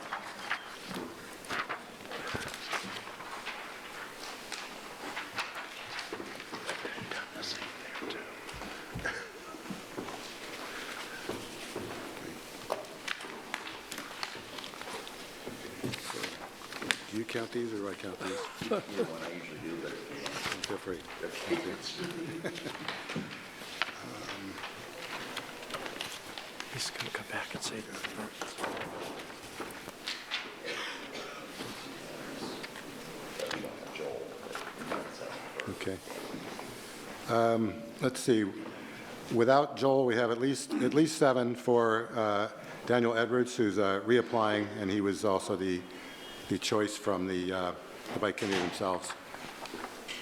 Speaker 3: Do you count these, or do I count these? Feel free.
Speaker 8: He's going to come back and say that.
Speaker 3: Okay. Let's see. Without Joel, we have at least 7 for Daniel Edwards, who's reapplying, and he was also the choice from the bike committee themselves.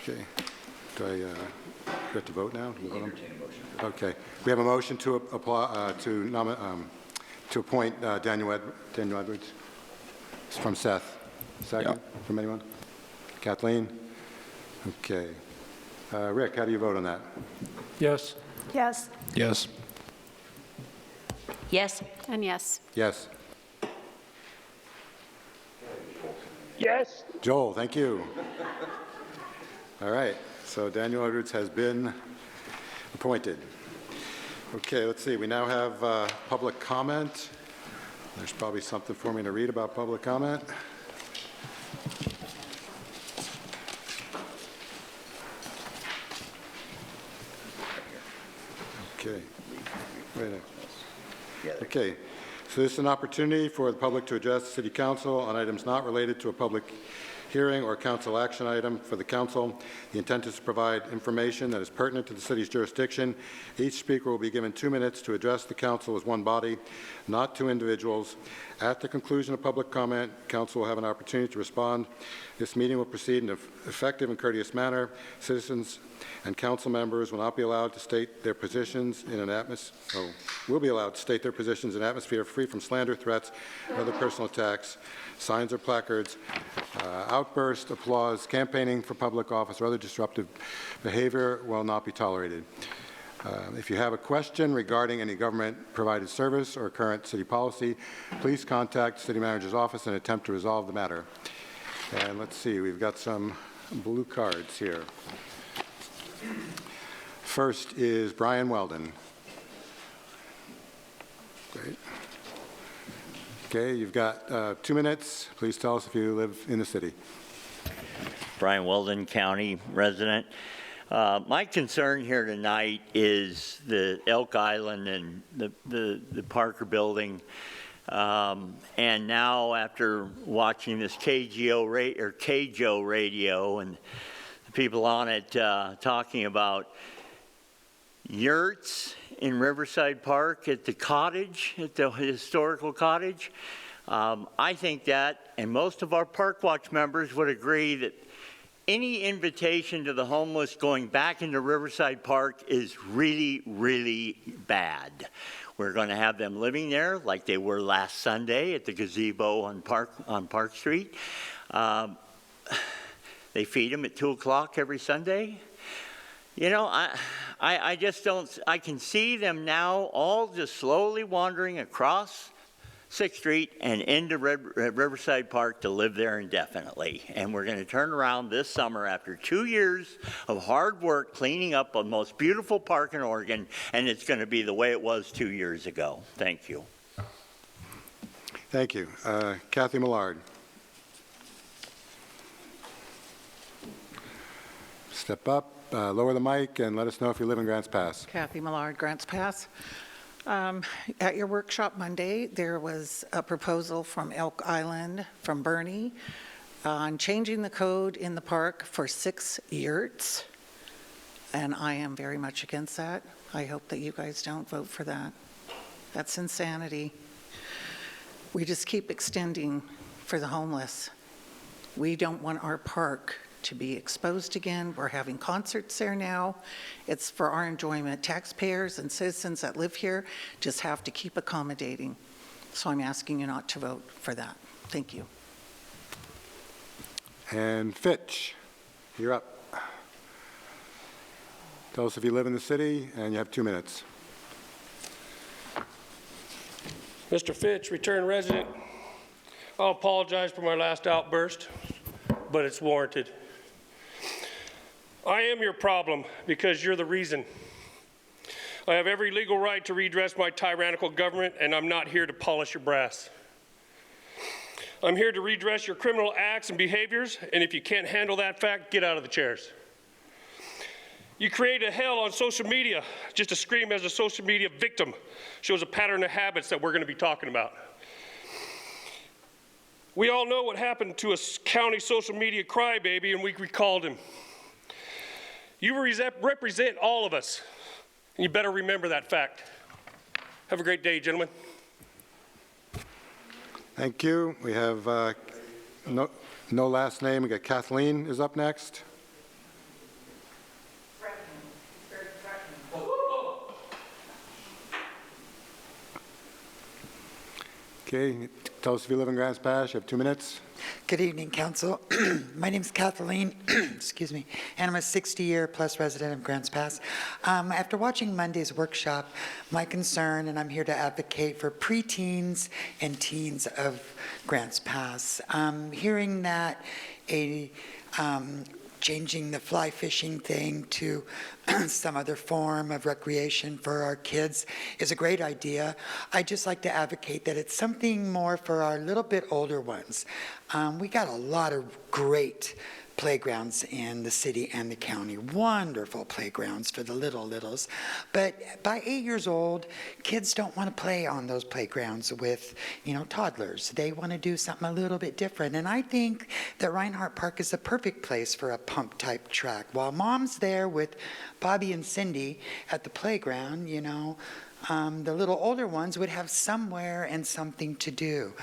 Speaker 3: Okay. Do I get to vote now? Do we vote on? Okay. We have a motion to apply to appoint Daniel Edwards. It's from Seth. Second from anyone? Kathleen? Okay. Rick, how do you vote on that?
Speaker 8: Yes.
Speaker 5: Yes.
Speaker 7: Yes.
Speaker 2: Yes.
Speaker 18: And yes.
Speaker 3: Yes.
Speaker 19: Yes.
Speaker 3: Joel, thank you. All right, so Daniel Edwards has been appointed. Okay, let's see, we now have public comment. There's probably something for me to read about public comment. Okay. Wait a minute. Okay, so this is an opportunity for the public to address the City Council on items not related to a public hearing or council action item for the council. The intent is to provide information that is pertinent to the city's jurisdiction. Each speaker will be given 2 minutes to address the council as one body, not 2 individuals. At the conclusion of public comment, council will have an opportunity to respond. This meeting will proceed in an effective and courteous manner. Citizens and council members will not be allowed to state their positions in an atmosphere, will be allowed to state their positions in an atmosphere free from slander, threats, and other personal attacks, signs or placards, outbursts, applause, campaigning for public office, or other disruptive behavior will not be tolerated. If you have a question regarding any government-provided service or current city policy, please contact City Manager's office and attempt to resolve the matter. And let's see, we've got some blue cards here. First is Brian Weldon. Great. Okay, you've got 2 minutes. Please tell us if you live in the city.
Speaker 14: Brian Weldon, county resident. My concern here tonight is the Elk Island and the Parker building. And now after watching this KJO radio and the people on it talking about yurts in Riverside Park at the cottage, at the historical cottage, I think that, and most of our Park Watch members would agree that any invitation to the homeless going back into Riverside Park is really, really bad. We're going to have them living there like they were last Sunday at the gazebo on Park Street. They feed them at 2 o'clock every Sunday. You know, I just don't, I can see them now all just slowly wandering across 6th Street and into Riverside Park to live there indefinitely. And we're going to turn around this summer after 2 years of hard work cleaning up the most beautiful park in Oregon, and it's going to be the way it was 2 years ago. Thank you.
Speaker 3: Thank you. Kathy Millard. Step up, lower the mic, and let us know if you live in Grants Pass.
Speaker 20: Kathy Millard, Grants Pass. At your workshop Monday, there was a proposal from Elk Island, from Bernie, on changing the code in the park for 6 yurts, and I am very much against that. I hope that you guys don't vote for that. That's insanity. We just keep extending for the homeless. We don't want our park to be exposed again. We're having concerts there now. It's for our enjoyment. Taxpayers and citizens that live here just have to keep accommodating. So I'm asking you not to vote for that. Thank you.
Speaker 3: And Fitch, you're up. Tell us if you live in the city, and you have 2 minutes.
Speaker 21: Mr. Fitch, return resident. I'll apologize for my last outburst, but it's warranted. I am your problem because you're the reason. I have every legal right to redress my tyrannical government, and I'm not here to polish your brass. I'm here to redress your criminal acts and behaviors, and if you can't handle that fact, get out of the chairs. You create a hell on social media just to scream as a social media victim. Shows a pattern of habits that we're going to be talking about. We all know what happened to a county social media crybaby, and we recalled him. You represent all of us, and you better remember that fact. Have a great day, gentlemen.
Speaker 3: Thank you. We have no last name. We got Kathleen is up next. Okay, tell us if you live in Grants Pass. You have 2 minutes.
Speaker 22: Good evening, Council. My name is Kathleen, excuse me, and I'm a 60-year-plus resident of Grants Pass. After watching Monday's workshop, my concern, and I'm here to advocate for preteens and teens of Grants Pass, hearing that changing the fly fishing thing to some other form of recreation for our kids is a great idea. I'd just like to advocate that it's something more for our little bit older ones. We got a lot of great playgrounds in the city and the county, wonderful playgrounds for the littles. But by 8 years old, kids don't want to play on those playgrounds with, toddlers. They want to do something a little bit different. And I think that Reinhardt Park is the perfect place for a pump type track. While Mom's there with Bobby and Cindy at the playground, the little older ones would have somewhere and something to do.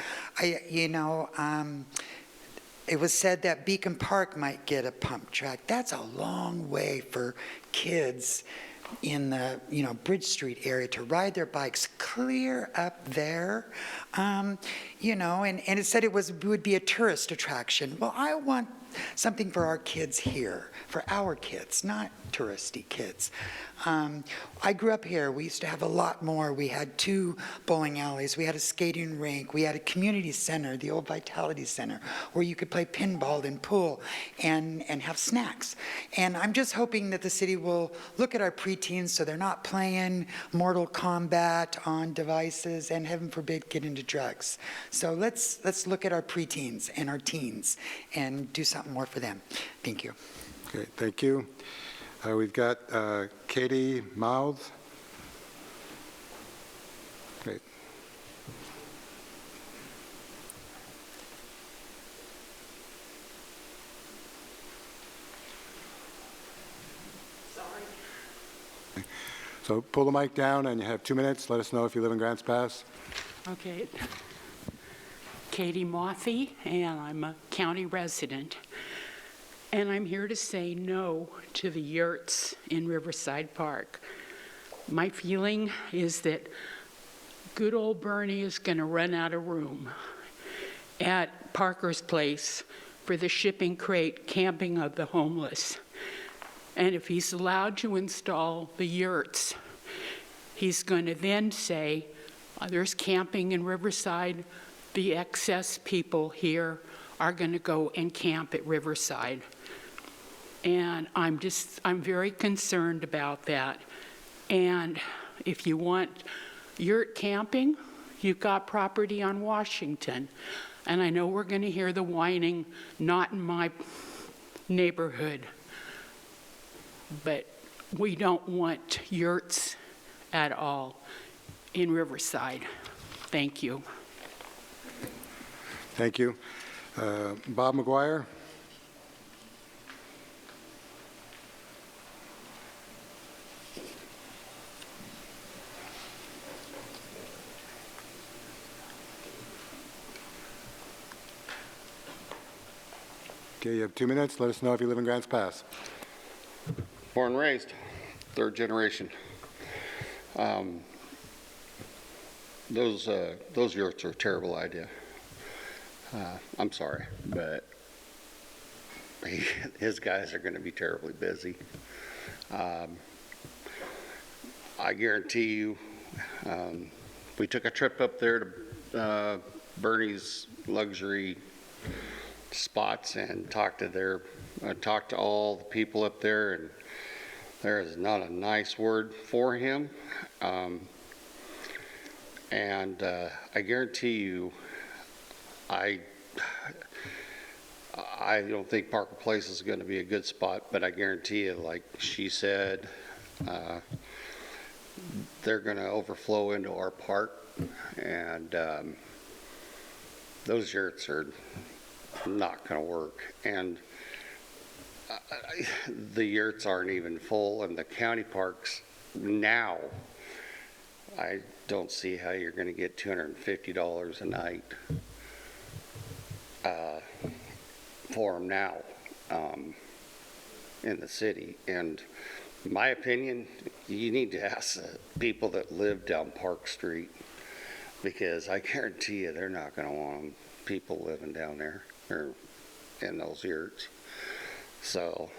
Speaker 22: It was said that Beacon Park might get a pump track. That's a long way for kids in the, Bridge Street area to ride their bikes clear up there, and it said would be a tourist attraction. Well, I want something for our kids here, for our kids, not touristy kids. I grew up here. We used to have a lot more. We had 2 bowling alleys. We had a skating rink. We had a community center, the old Vitality Center, where you could play pinball and pool and have snacks. And I'm just hoping that the city will look at our preteens so they're not playing Mortal Kombat on devices and, heaven forbid, get into drugs. So let's look at our preteens and our teens and do something more for them. Thank you.
Speaker 3: Okay, thank you. We've got Katie Mouth. Great.
Speaker 1: Sorry.
Speaker 3: So pull the mic down and you have 2 minutes. Let us know if you live in Grants Pass.
Speaker 1: Okay. Katie Mothy, and I'm a county resident. And I'm here to say no to the yurts in Riverside Park. My feeling is that good old Bernie is going to run out of room at Parker's Place for the shipping crate camping of the homeless. And if he's allowed to install the yurts, he's going to then say, there's camping in Riverside, the excess people here are going to go and camp at Riverside. And I'm very concerned about that. And if you want yurt camping, you've got property on Washington. And I know we're going to hear the whining, not in my neighborhood. But we don't want yurts at all in Riverside. Thank you.
Speaker 3: Thank you. Bob McGuire. Okay, you have 2 minutes. Let us know if you live in Grants Pass.
Speaker 11: Born and raised, 3rd generation. Those yurts are a terrible idea. I'm sorry, but his guys are going to be terribly busy. I guarantee you, we took a trip up there to Bernie's luxury spots and talked to all the people up there, and there is not a nice word for him. And I guarantee you, I don't think Parker Place is going to be a good spot, but I guarantee you, like she said, they're going to overflow into our park, and those yurts are not going to work. And the yurts aren't even full, and the county parks now, I don't see how you're going to get $250 a night for them now in the city. And in my opinion, you need to ask the people that live down Park Street, because I guarantee you they're not going to want people living down there or in those yurts. So,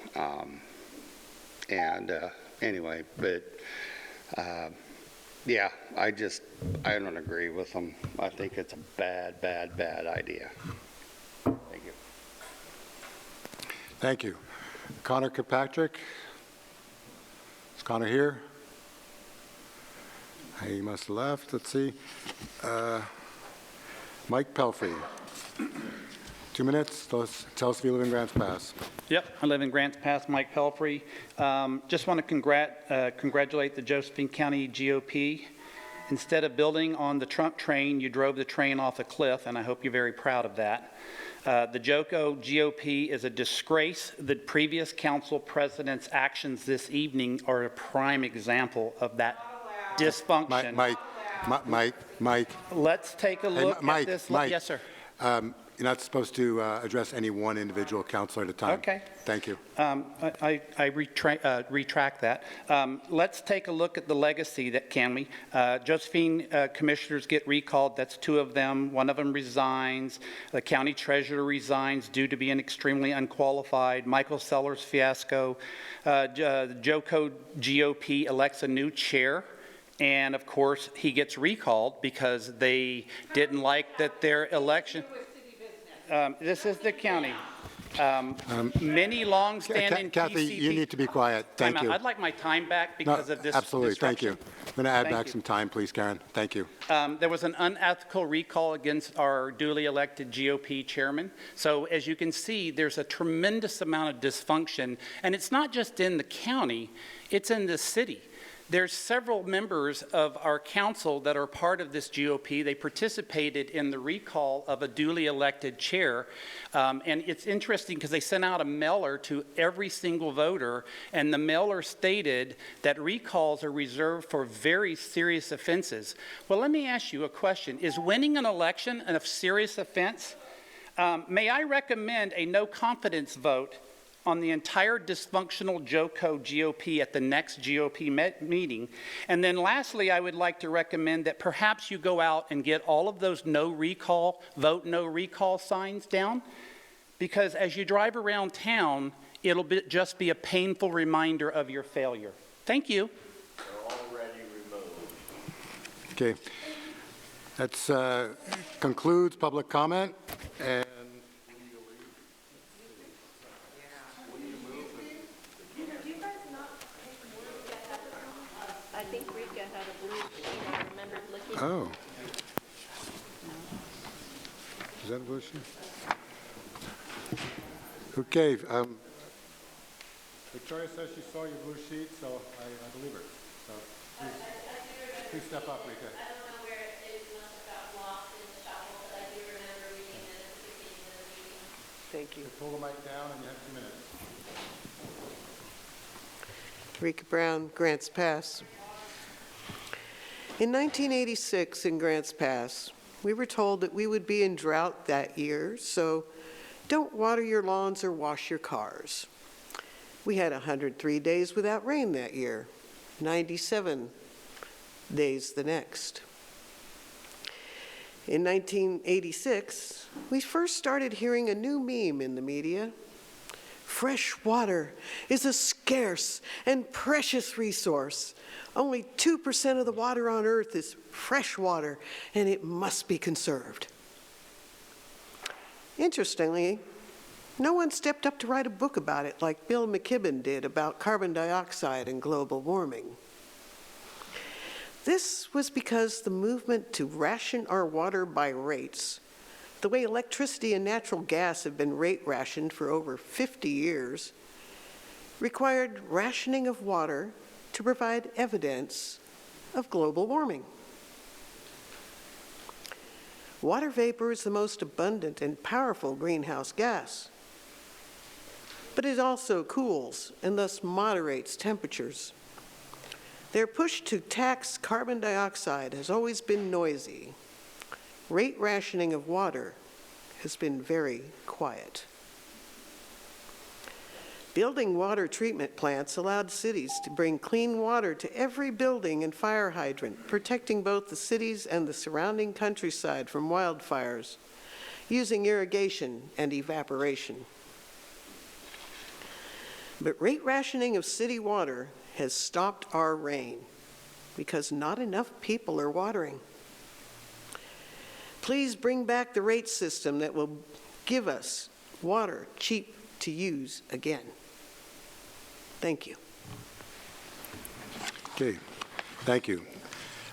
Speaker 11: anyway, but yeah, I don't agree with them. I think it's a bad idea. Thank you.
Speaker 3: Thank you. Connor Kirkpatrick. Is Connor here? He must have left. Let's see. Mike Pelfrey. 2 minutes. Tell us if you live in Grants Pass.
Speaker 23: Yep, I live in Grants Pass, Mike Pelfrey. Just want to congratulate the Josephine County GOP. Instead of building on the trunk train, you drove the train off a cliff, and I hope you're very proud of that. The JOCO GOP is a disgrace. The previous council president's actions this evening are a prime example of that dysfunction.
Speaker 3: Mike.
Speaker 23: Let's take a look at this.
Speaker 3: Mike,
Speaker 23: yes, sir.
Speaker 3: you're not supposed to address any one individual counselor at a time.
Speaker 23: Okay.
Speaker 3: Thank you.
Speaker 23: I retract that. Let's take a look at the legacy that can we. Josephine commissioners get recalled. That's 2 of them. 1 of them resigns. The county treasurer resigns due to being extremely unqualified. Michael Sellers fiasco. JOCO GOP elects a new chair. And of course, he gets recalled because they didn't like that their election. This is the county. Many long-standing
Speaker 3: Kathy,
Speaker 23: PCP
Speaker 3: you need to be quiet. Thank you.
Speaker 23: I'd like my time back because of this
Speaker 3: absolutely. Thank you.
Speaker 23: disruption.
Speaker 3: I'm going to add
Speaker 23: Thank
Speaker 3: back
Speaker 23: you.
Speaker 3: some time, please, Karen. Thank you.
Speaker 23: There was an unethical recall against our duly elected GOP chairman. So as you can see, there's a tremendous amount of dysfunction, and it's not just in the county, it's in the city. There's several members of our council that are part of this GOP. They participated in the recall of a duly elected chair. And it's interesting because they sent out a mailer to every single voter, and the mailer stated that recalls are reserved for very serious offenses. Well, let me ask you a question. Is winning an election a serious offense? May I recommend a no confidence vote on the entire dysfunctional JOCO GOP at the next GOP meeting? And then lastly, I would like to recommend that perhaps you go out and get all of those no recall, vote no recall signs down, because as you drive around town, it'll just be a painful reminder of your failure. Thank you.
Speaker 14: They're already removed.
Speaker 3: Okay. That concludes public comment. And
Speaker 2: I think Rika had a blue sheet. I remember looking.
Speaker 3: oh. Is that a blue sheet? Okay. Victoria says she saw your blue sheet, so I believe her. So please step up, Rika.
Speaker 2: I don't know where it must have got lost in the shuffle, but I do remember reading it at the beginning of the meeting.
Speaker 3: Thank you. Pull the mic down and you have 2 minutes.
Speaker 13: Rika Brown, Grants Pass. In 1986 in Grants Pass, we were told that we would be in drought that year, so don't water your lawns or wash your cars. We had 103 days without rain that year, 97 days the next. In 1986, we first started hearing a new meme in the media. Fresh water is a scarce and precious resource. Only 2% of the water on Earth is fresh water, and it must be conserved. Interestingly, no one stepped up to write a book about it like Bill McKibben did about carbon dioxide and global warming. This was because the movement to ration our water by rates, the way electricity and natural gas have been rate rationed for over 50 years, required rationing of water to provide evidence of global warming. Water vapor is the most abundant and powerful greenhouse gas, but it also cools and thus moderates temperatures. Their push to tax carbon dioxide has always been noisy. Rate rationing of water has been very quiet. Building water treatment plants allowed cities to bring clean water to every building and fire hydrant, protecting both the cities and the surrounding countryside from wildfires, using irrigation and evaporation. But rate rationing of city water has stopped our rain because not enough people are watering. Please bring back the rate system that will give us water cheap to use again. Thank you.
Speaker 3: Okay, thank you.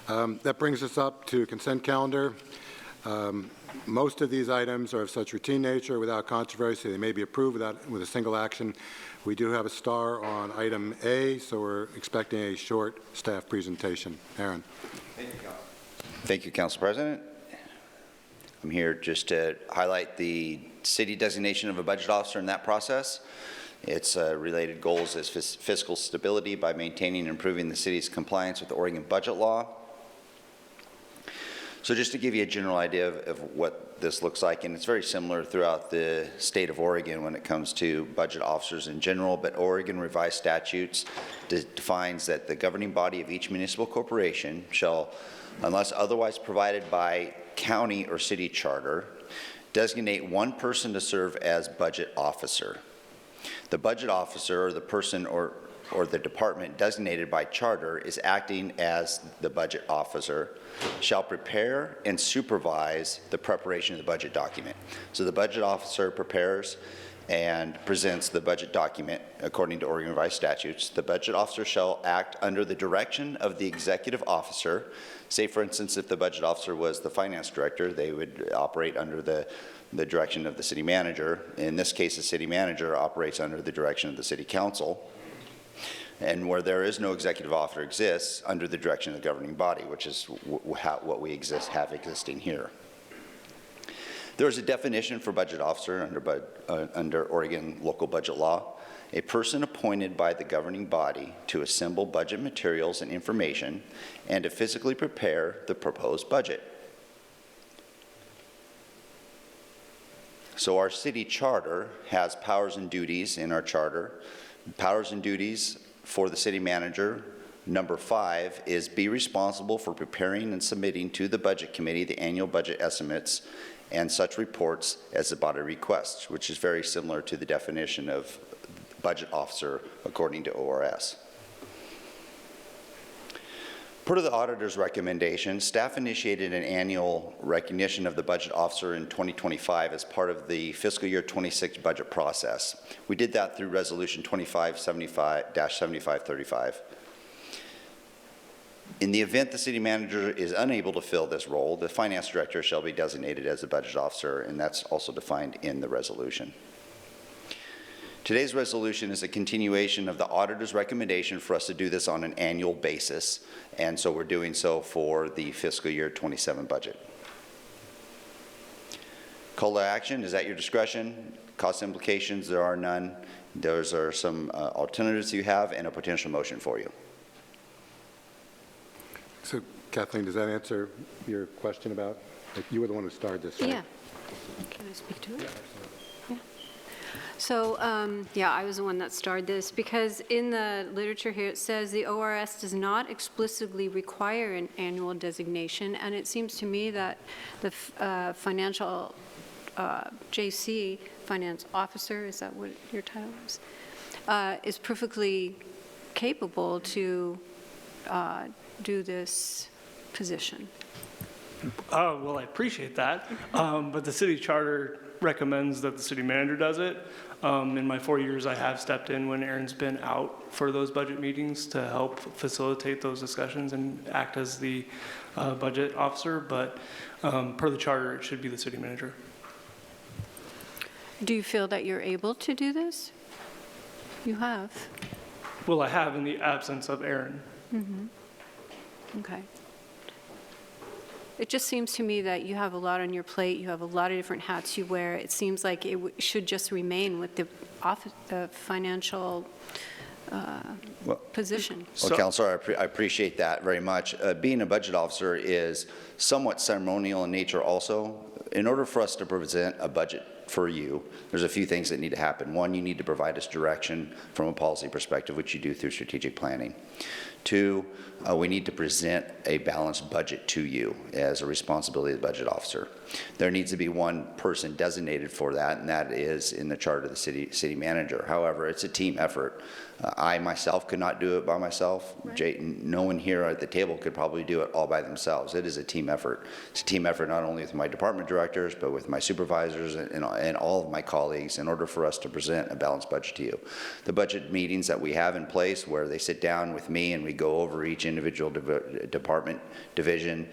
Speaker 3: That brings us up to consent calendar. Most of these items are of such routine nature without controversy. They may be approved with a single action. We do have a star on item A, so we're expecting a short staff presentation. Aaron.
Speaker 6: Thank you, Council President. I'm here just to highlight the city designation of a budget officer in that process. Its related goals is fiscal stability by maintaining and improving the city's compliance with the Oregon budget law. So just to give you a general idea of what this looks like, and it's very similar throughout the state of Oregon when it comes to budget officers in general, but Oregon revised statutes defines that the governing body of each municipal corporation shall, unless otherwise provided by county or city charter, designate one person to serve as budget officer. The budget officer, or the person or the department designated by charter, is acting as the budget officer, shall prepare and supervise the preparation of the budget document. So the budget officer prepares and presents the budget document according to Oregon revised statutes. The budget officer shall act under the direction of the executive officer. Say, for instance, if the budget officer was the finance director, they would operate under the direction of the city manager. In this case, the city manager operates under the direction of the city council. And where there is no executive officer exists, under the direction of the governing body, which is what we have existing here. There is a definition for budget officer under Oregon local budget law. A person appointed by the governing body to assemble budget materials and information and to physically prepare the proposed budget. So our city charter has powers and duties in our charter. Powers and duties for the city manager, number 5, is be responsible for preparing and submitting to the budget committee the annual budget estimates and such reports as the body requests, which is very similar to the definition of budget officer according to ORS. Per the auditor's recommendation, staff initiated an annual recognition of the budget officer in 2025 as part of the fiscal year 26 budget process. We did that through resolution 2575-7535. In the event the city manager is unable to fill this role, the finance director shall be designated as the budget officer, and that's also defined in the resolution. Today's resolution is a continuation of the auditor's recommendation for us to do this on an annual basis, and so we're doing so for the fiscal year 27 budget. Call to action is at your discretion. Cost implications, there are none. Those are some alternatives you have and a potential motion for you.
Speaker 3: So Kathleen, does that answer your question about, like, you were the one who started this, right?
Speaker 18: Yeah. Can I speak to it? Yeah. So, yeah, I was the one that started this because in the literature here it says the ORS does not explicitly require an annual designation, and it seems to me that the financial JC, finance officer, is that what your title is perfectly capable to do this position.
Speaker 15: Well, I appreciate that, but the city charter recommends that the city manager does it. In my 4 years, I have stepped in when Aaron's been out for those budget meetings to help facilitate those discussions and act as the budget officer, but per the charter, it should be the city manager.
Speaker 18: Do you feel that you're able to do this? You have.
Speaker 15: Well, I have in the absence of Aaron.
Speaker 18: Mm-hmm. Okay. It just seems to me that you have a lot on your plate. You have a lot of different hats you wear. It seems like it should just remain with the financial position.
Speaker 6: Well, Councilor, I appreciate that very much. Being a budget officer is somewhat ceremonial in nature also. In order for us to present a budget for you, there's a few things that need to happen. One, you need to provide us direction from a policy perspective, which you do through strategic planning. Two, we need to present a balanced budget to you as a responsibility of the budget officer. There needs to be one person designated for that, and that is in the charter of the city manager. However, it's a team effort. I myself could not do it by myself. Right. No one here at the table could probably do it all by themselves. It is a team effort. It's a team effort not only with my department directors, but with my supervisors and all of my colleagues in order for us to present a balanced budget to you. The budget meetings that we have in place where they sit down with me and we go over each individual department, division,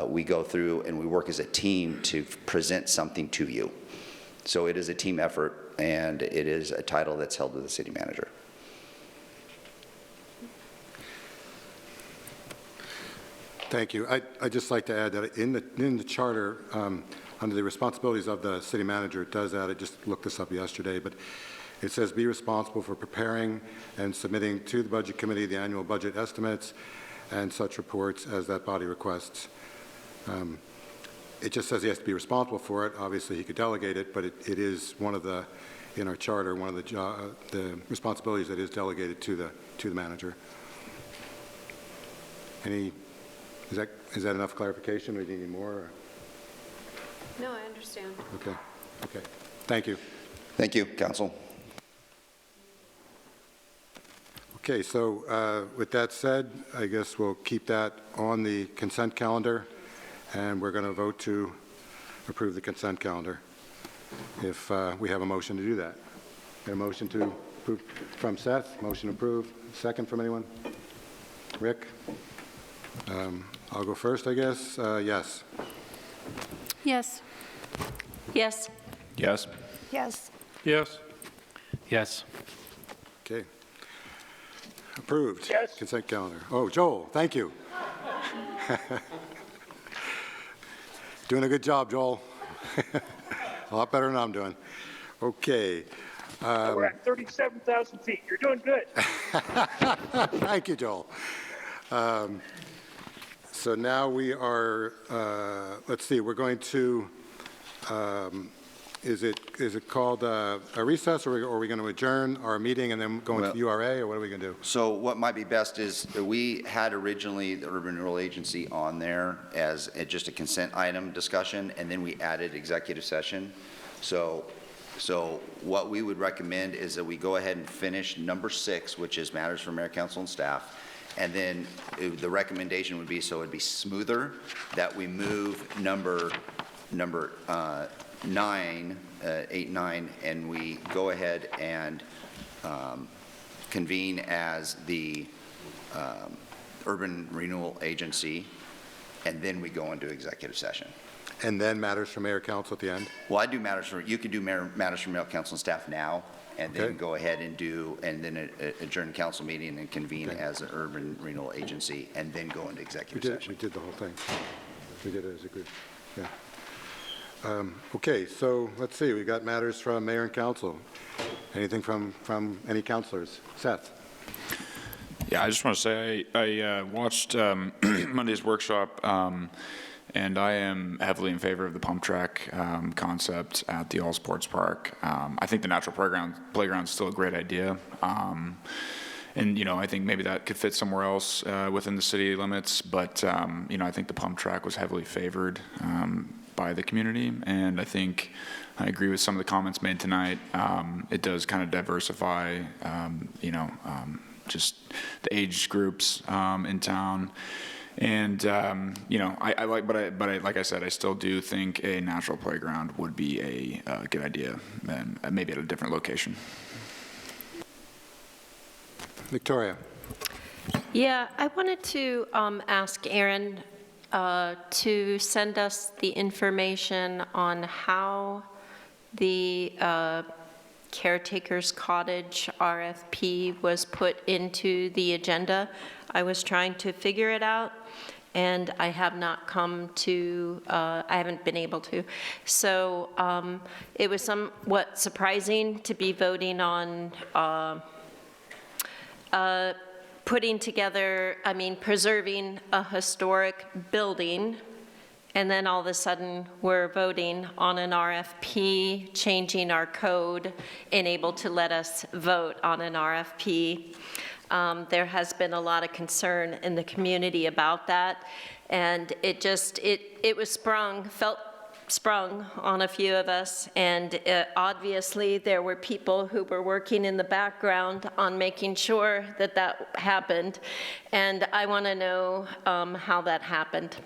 Speaker 6: we go through and we work as a team to present something to you. So it is a team effort, and it is a title that's held to the city manager.
Speaker 3: Thank you. I'd just like to add that in the charter, under the responsibilities of the city manager, it does add, I just looked this up yesterday, but it says be responsible for preparing and submitting to the budget committee the annual budget estimates and such reports as that body requests. It just says he has to be responsible for it. Obviously, he could delegate it, but it is one of the, in our charter, one of the responsibilities that is delegated to the manager. Is that enough clarification, or do you need more? Or?
Speaker 18: No, I understand.
Speaker 3: Okay. Thank you.
Speaker 6: Thank you, Council.
Speaker 3: Okay, so with that said, I guess we'll keep that on the consent calendar, and we're going to vote to approve the consent calendar if we have a motion to do that. Got a motion to approve from Seth? Motion approved. Second from anyone? Rick? I'll go first, I guess. Yes.
Speaker 18: Yes.
Speaker 2: Yes.
Speaker 5: Yes.
Speaker 4: Yes.
Speaker 8: Yes.
Speaker 4: Yes.
Speaker 3: Okay. Approved.
Speaker 19: Yes.
Speaker 3: Consent calendar. Oh, Joel, thank you. Doing a good job, Joel. A lot better than I'm doing. Okay.
Speaker 19: We're at 37,000 feet. You're doing good.
Speaker 3: Thank you, Joel. So now we are, let's see, we're going to, is it called a recess, or are we going to adjourn our meeting and then go into the URA, or what are we going to do?
Speaker 6: So what might be best is we had originally the Urban Renewal Agency on there as just a consent item discussion, and then we added executive session. So what we would recommend is that we go ahead and finish number 6, which is matters for mayor, council, and staff. And then the recommendation would be, so it'd be smoother, that we move number 9, 8, 9, and we go ahead and convene as the Urban Renewal Agency, and then we go into executive session.
Speaker 3: And then matters for mayor, council at the end?
Speaker 6: Well, I do matters for, you could do matters for mayor, council, and staff now, and then go ahead and do, and then adjourn council meeting and convene as an Urban Renewal Agency, and then go into executive session.
Speaker 3: We did the whole thing. We did it as a group. Yeah. Okay, so let's see. We got matters from mayor and council. Anything from any councilors? Seth?
Speaker 10: Yeah, I just want to say I watched Monday's workshop, and I am heavily in favor of the pump track concept at the All Sports Park. I think the natural playground is still a great idea. And, you know, I think maybe that could fit somewhere else within the city limits. But, you know, I think the pump track was heavily favored by the community. And I think I agree with some of the comments made tonight. It does kind of diversify, you know, just the age groups in town. And, you know, I like, but I, like I said, I still do think a natural playground would be a good idea, and maybe at a different location.
Speaker 3: Victoria.
Speaker 2: Yeah, I wanted to ask Aaron to send us the information on how the caretaker's cottage RFP was put into the agenda. I was trying to figure it out, and I have not come to, I haven't been able to. So it was somewhat surprising to be voting on putting together, I mean, preserving a historic building, and then all of a sudden we're voting on an RFP, changing our code, and able to let us vote on an RFP. There has been a lot of concern in the community about that, and it just, it was felt sprung on a few of us, and obviously there were people who were working in the background on making sure that that happened, and I want to know how that happened.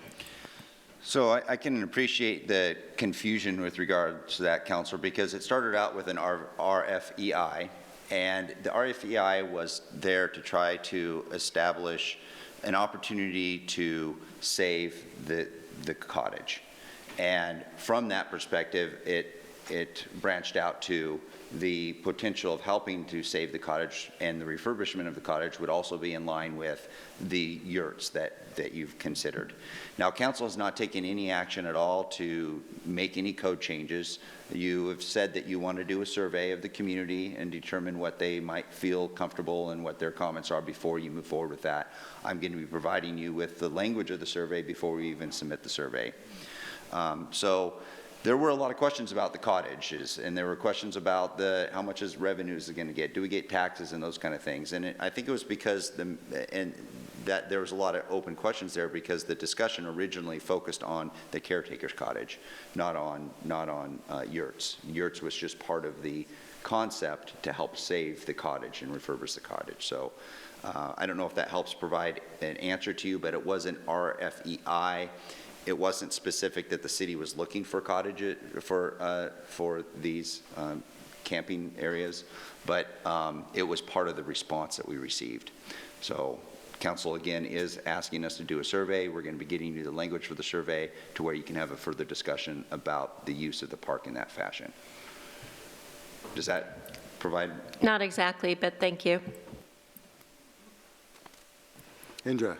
Speaker 6: So I can appreciate the confusion with regards to that, Counselor, because it started out with an RFEI, and the RFEI was there to try to establish an opportunity to save the cottage. And from that perspective, it it branched out to the potential of helping to save the cottage, and the refurbishment of the cottage would also be in line with the yurts that you've considered. Now, council has not taken any action at all to make any code changes. You have said that you want to do a survey of the community and determine what they might feel comfortable and what their comments are before you move forward with that. I'm going to be providing you with the language of the survey before we even submit the survey. So there were a lot of questions about the cottages, and there were questions about how much is revenues going to get, do we get taxes and those kind of things. And I think it was because that there was a lot of open questions there because the discussion originally focused on the caretaker's cottage, not on yurts. Yurts was just part of the concept to help save the cottage and refurbish the cottage. So I don't know if that helps provide an answer to you, but it was an RFEI. It wasn't specific that the city was looking for cottages for these camping areas, but it was part of the response that we received. So council again is asking us to do a survey. We're going to be getting you the language for the survey to where you can have a further discussion about the use of the park in that fashion. Does that provide?
Speaker 2: Not exactly, but thank you.
Speaker 3: Indra.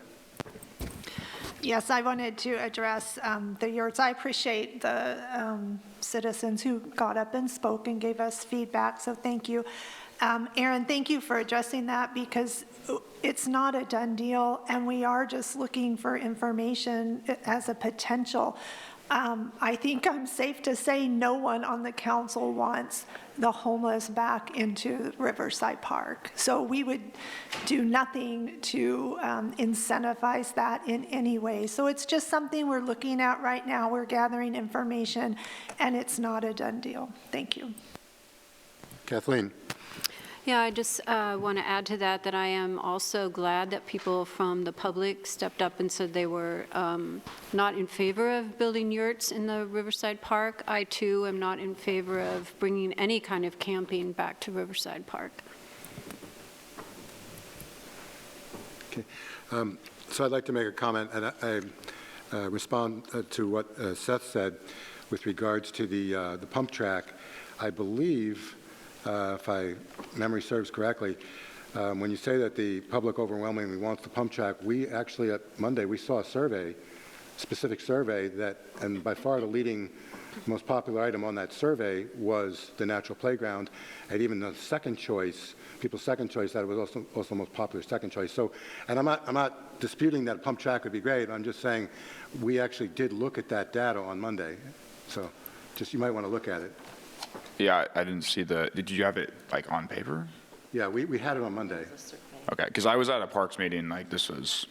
Speaker 5: Yes, I wanted to address the yurts. I appreciate the citizens who got up and spoke and gave us feedback, so thank you. Aaron, thank you for addressing that because it's not a done deal, and we are just looking for information as a potential. I think I'm safe to say no one on the council wants the homeless back into Riverside Park. So we would do nothing to incentivize that in any way. So it's just something we're looking at right now. We're gathering information, and it's not a done deal. Thank you.
Speaker 3: Kathleen.
Speaker 18: Yeah, I just want to add to that I am also glad that people from the public stepped up and said they were not in favor of building yurts in the Riverside Park. I, too, am not in favor of bringing any kind of camping back to Riverside Park.
Speaker 3: Okay. So I'd like to make a comment, and I respond to what Seth said with regards to the pump track. I believe, if memory serves correctly, when you say that the public overwhelmingly wants the pump track, we actually at Monday, we saw a survey, specific survey that, and by far the leading most popular item on that survey was the natural playground, and even the second choice, people's second choice, that it was also the most popular second choice. So, and I'm not disputing that a pump track would be great, I'm just saying we actually did look at that data on Monday. So just, you might want to look at it.
Speaker 10: Yeah, I didn't see did you have it like on paper?
Speaker 3: Yeah, we had it on Monday.
Speaker 10: Okay, because I was at a parks meeting, like this was,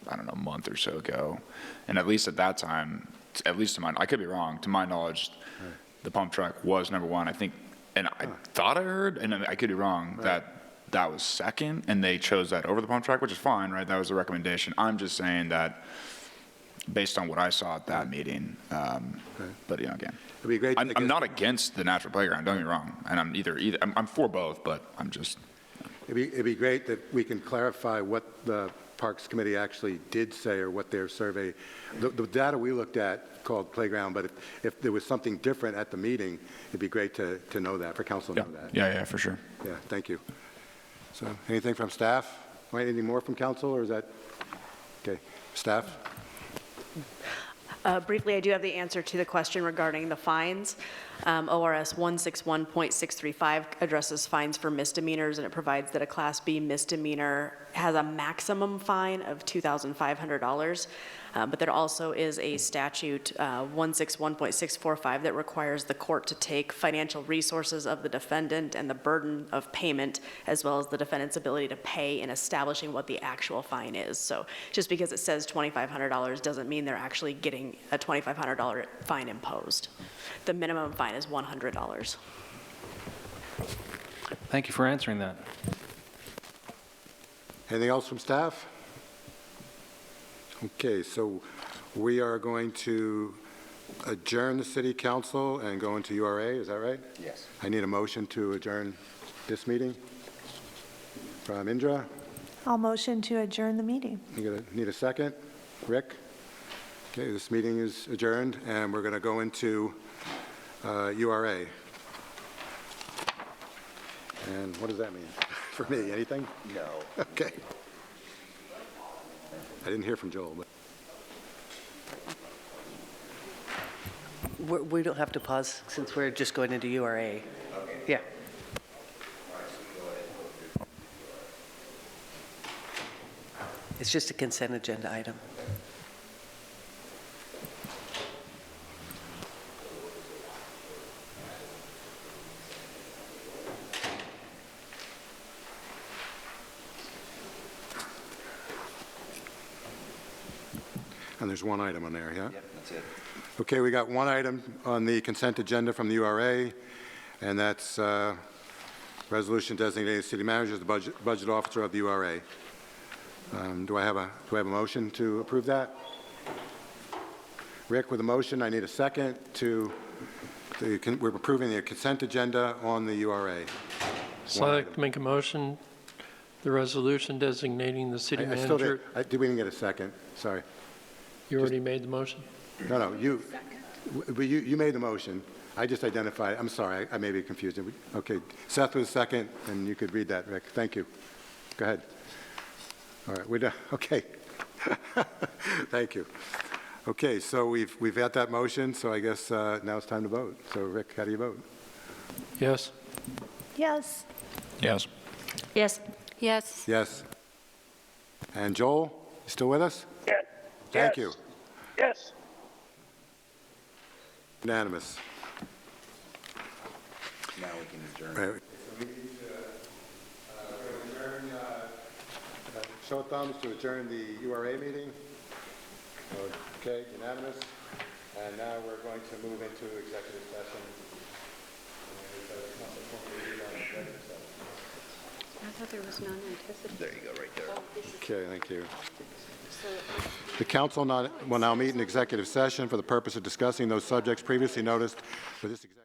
Speaker 10: I don't know, a month or so ago. And at least at that time, at least to I could be wrong, to my knowledge, the pump track was number one. I think, and I thought I heard, and I could be wrong, that was second, and they chose that over the pump track, which is fine, right? That was the recommendation. I'm just saying that based on what I saw at that meeting, but yeah, again.
Speaker 3: It'd be great.
Speaker 10: I'm not against the natural playground, don't get me wrong, and I'm either. I'm for both, but I'm just.
Speaker 3: It'd be great that we can clarify what the Parks Committee actually did say or what their survey, the data we looked at called playground, but if there was something different at the meeting, it'd be great to know that, for council to know that.
Speaker 10: Yeah, for sure.
Speaker 3: Yeah, thank you. So anything from staff? Anything more from council, or is that, okay, staff?
Speaker 12: Briefly, I do have the answer to the question regarding the fines. ORS 161.635 addresses fines for misdemeanors, and it provides that a Class B misdemeanor has a maximum fine of $2,500. But there also is a statute, 161.645, that requires the court to take financial resources of the defendant and the burden of payment, as well as the defendant's ability to pay, in establishing what the actual fine is. So just because it says $2,500 doesn't mean they're actually getting a $2,500 fine imposed. The minimum fine is $100.
Speaker 4: Thank you for answering that.
Speaker 3: Anything else from staff? Okay, so we are going to adjourn the city council and go into URA, is that right?
Speaker 6: Yes.
Speaker 3: I need a motion to adjourn this meeting from Indra.
Speaker 5: I'll motion to adjourn the meeting.
Speaker 3: You need a second? Rick? Okay, this meeting is adjourned, and we're going to go into URA. And what does that mean for me? Anything?
Speaker 6: No.
Speaker 3: Okay. I didn't hear from Joel, but.
Speaker 9: We don't have to pause since we're just going into URA. Okay. Yeah. It's just a consent agenda item.
Speaker 3: And there's one item on there, yeah?
Speaker 6: Yep, that's it.
Speaker 3: Okay, we got one item on the consent agenda from the URA, and that's resolution designating the city manager as the budget officer of the URA. Do I have a motion to approve that? Rick, with a motion, I need a second we're approving the consent agenda on the URA.
Speaker 8: So I'd like to make a motion, the resolution designating the city
Speaker 3: I still
Speaker 8: manager.
Speaker 3: did we didn't get a second, sorry.
Speaker 8: You already made the motion?
Speaker 3: No, you made the motion. I just identified, I'm sorry, I may be confused. Okay, Seth was second, and you could read that, Rick. Thank you. Go ahead. All right, we're done. Okay. Thank you. Okay, so we've had that motion, so I guess now it's time to vote. So, Rick, how do you vote?
Speaker 8: Yes.
Speaker 5: Yes.
Speaker 10: Yes.
Speaker 18: Yes. Yes.
Speaker 3: Yes. And Joel, you still with us?
Speaker 19: Yes.
Speaker 3: Thank you.
Speaker 19: Yes.
Speaker 3: Unanimous.
Speaker 6: Now we can adjourn.
Speaker 3: Right. Show of thumbs to adjourn the URA meeting. Okay, unanimous. And now we're going to move into executive session.
Speaker 18: I thought there was none anticipated.
Speaker 6: There you go, right there.
Speaker 3: Okay, thank you. The council will now meet in executive session for the purpose of discussing those subjects previously noticed for this executive